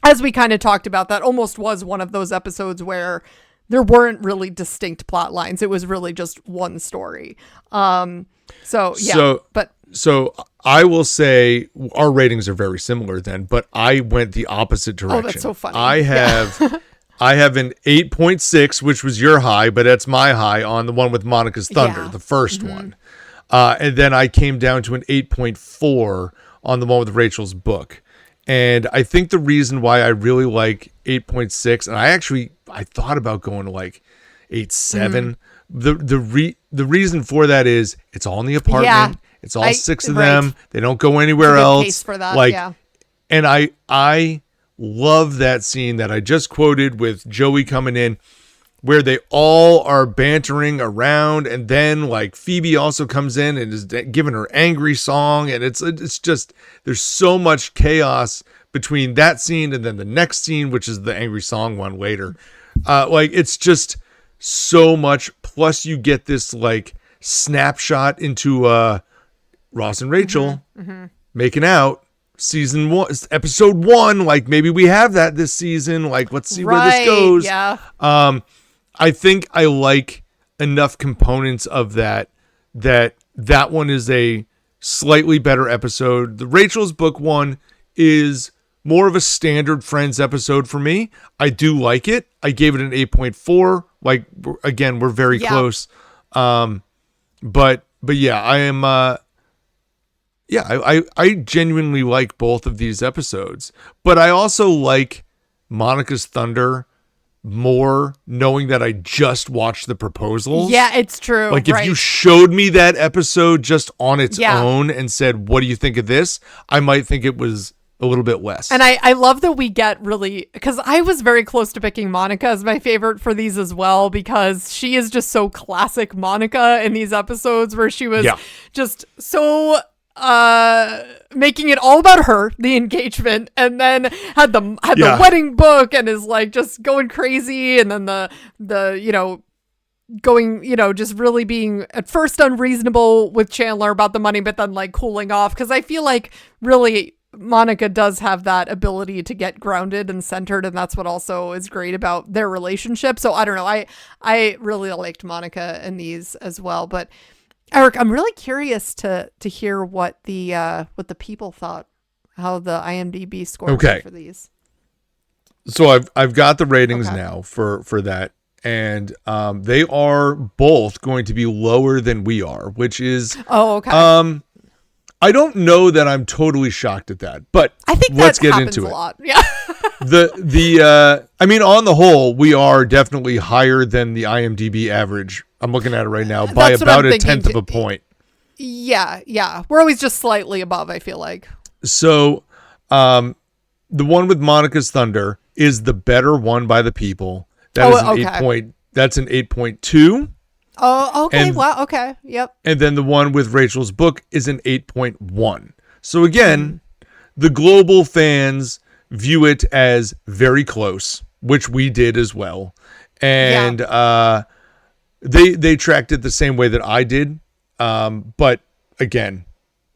as we kind of talked about, that almost was one of those episodes where there weren't really distinct plot lines. It was really just one story. So I will say our ratings are very similar then, but I went the opposite direction. Oh, that's so funny. I have an 8.6, which was your high, but that's my high on the one with Monica's Thunder, the first one. And then I came down to an 8.4 on the one with Rachel's book. And I think the reason why I really like 8.6, and I thought about going to like 8.7. The reason for that is it's all in the apartment. Yeah, it's all six of them. They don't go anywhere else. Case for that, And I love that scene that I just quoted with Joey coming in, where they all are bantering around, and then like Phoebe also comes in and is giving her angry song, and it's just, there's so much chaos between that scene and then the next scene, which is the angry song one later. It's just so much. Plus you get this like snapshot into Ross and Rachel making out. Season 1, episode 1, like maybe we have that this season. Like, let's see where this goes. Yeah. I think I like enough components of that one is a slightly better episode. The Rachel's book one is more of a standard Friends episode for me. I do like it. I gave it an 8.4. Like, again, we're very close. But yeah, I am. I genuinely like both of these episodes, but I also like Monica's Thunder more, knowing that I just watched the proposals. Yeah, it's true. Like if you showed me that episode just on its own and said, what do you think of this? I might think it was a little bit less. And I love that we get really, because I was very close to picking Monica as my favorite for these as well, because she is just so classic Monica in these episodes where she was just so making it all about her, the engagement, and then had the wedding book and is like just going crazy, and then the going, just really being at first unreasonable with Chandler about the money, but then like cooling off, because I feel like really Monica does have that ability to get grounded and centered, and that's what also is great about their relationship. So I don't know, I really liked Monica in these as well. But Eric, I'm really curious to hear what the people thought, how the IMDb score for these. So I've got the ratings now for that, and they are both going to be lower than we are, which is I don't know that I'm totally shocked at that, but I think let's get happens into a it. lot. Yeah. I mean, on the whole, we are definitely higher than the IMDb average. I'm looking at it right now by about a tenth of a point. Yeah. We're always just slightly above, I feel like. So, the one with Monica's Thunder is the better one by the people. That is an 8.2. Oh, okay. Wow. Okay. Yep. And then the one with Rachel's book is an 8.1. So again, the global fans view it as very close, which we did as well. And they tracked it the same way that I did. But again,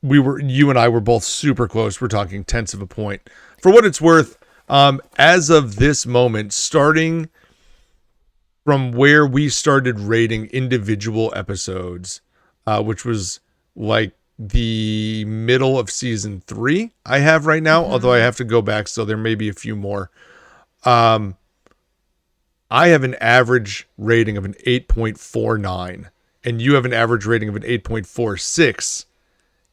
you and I were both super close. We're talking tenths of a point. For what it's worth, as of this moment, starting from where we started rating individual episodes, which was like the middle of season 3 I have right now, although I have to go back, so there may be a few more. I have an average rating of an 8.49, and you have an average rating of an 8.46,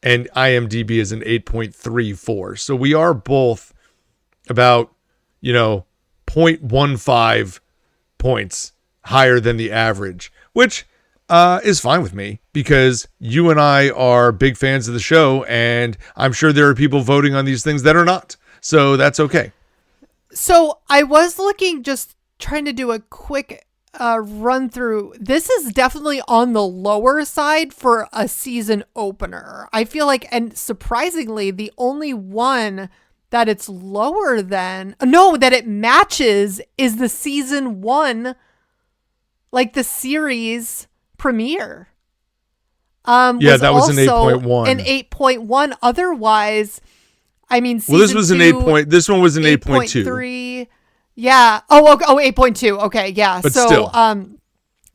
and IMDb is an 8.34. So we are both about, 0.15 points higher than the average, which is fine with me because you and I are big fans of the show, and I'm sure there are people voting on these things that are not. So that's okay. So I was looking, just trying to do a quick run through. This is definitely on the lower side for a season opener. I feel like, and surprisingly, the only one that it's lower than, that it matches is the season 1, like the series premiere. That was an 8.1. An 8.1. Otherwise, I mean, season this was an 8 point. This one was an 8.2. 8.3. Yeah. Oh, 8.2. Okay. Yeah. But so, still.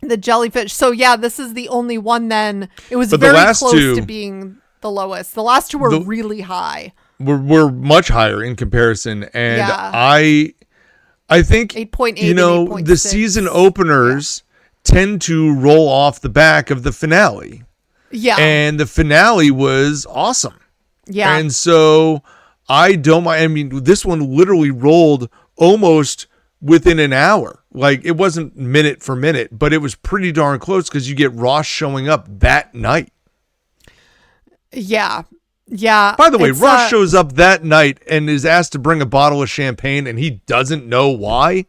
The jellyfish. So yeah, this is the only one then. It was but very close to being the lowest. The last two were really high. We're much higher in comparison. And yeah. I think, 8.8 the season openers tend to roll off the back of the finale. Yeah. And the finale was awesome. Yeah. And so I don't mind. I mean, this one literally rolled almost within an hour. Like, it wasn't minute for minute, but it was pretty darn close because you get Ross showing up that night. Yeah. Yeah. By the way, Ross shows up that night and is asked to bring a bottle of champagne, and he doesn't know why.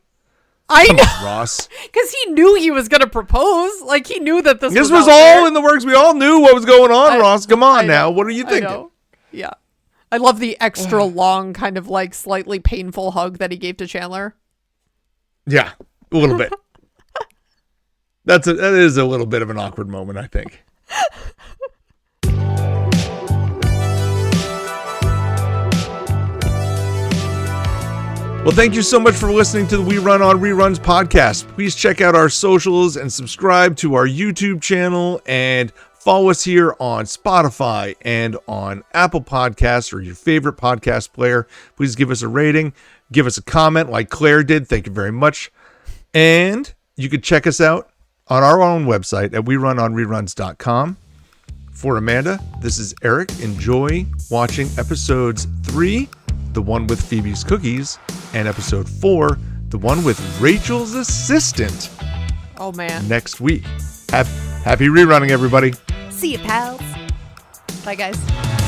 Come on, Ross. Because he knew he was going to propose. Like, he knew that this was all there. in the works. We all knew what was going on, Ross. Come on now. What are you thinking? I know. Yeah. I love the extra long, kind of like slightly painful hug that he gave to Chandler. Yeah, a little bit. That is a little bit of an awkward moment, I think. Well, thank you so much for listening to the We Run on Reruns podcast. Please check out our socials and subscribe to our YouTube channel, and follow us here on Spotify and on Apple Podcasts or your favorite podcast player. Please give us a rating. Give us a comment like Claire did. Thank you very much. And you can check us out on our own website at werunonreruns.com. For Amanda, this is Eric. Enjoy watching episodes 3, the one with Phoebe's cookies, and episode 4, the one with Rachel's assistant. Oh, man. Next week. Happy rerunning, everybody. See you, pals. Bye, guys.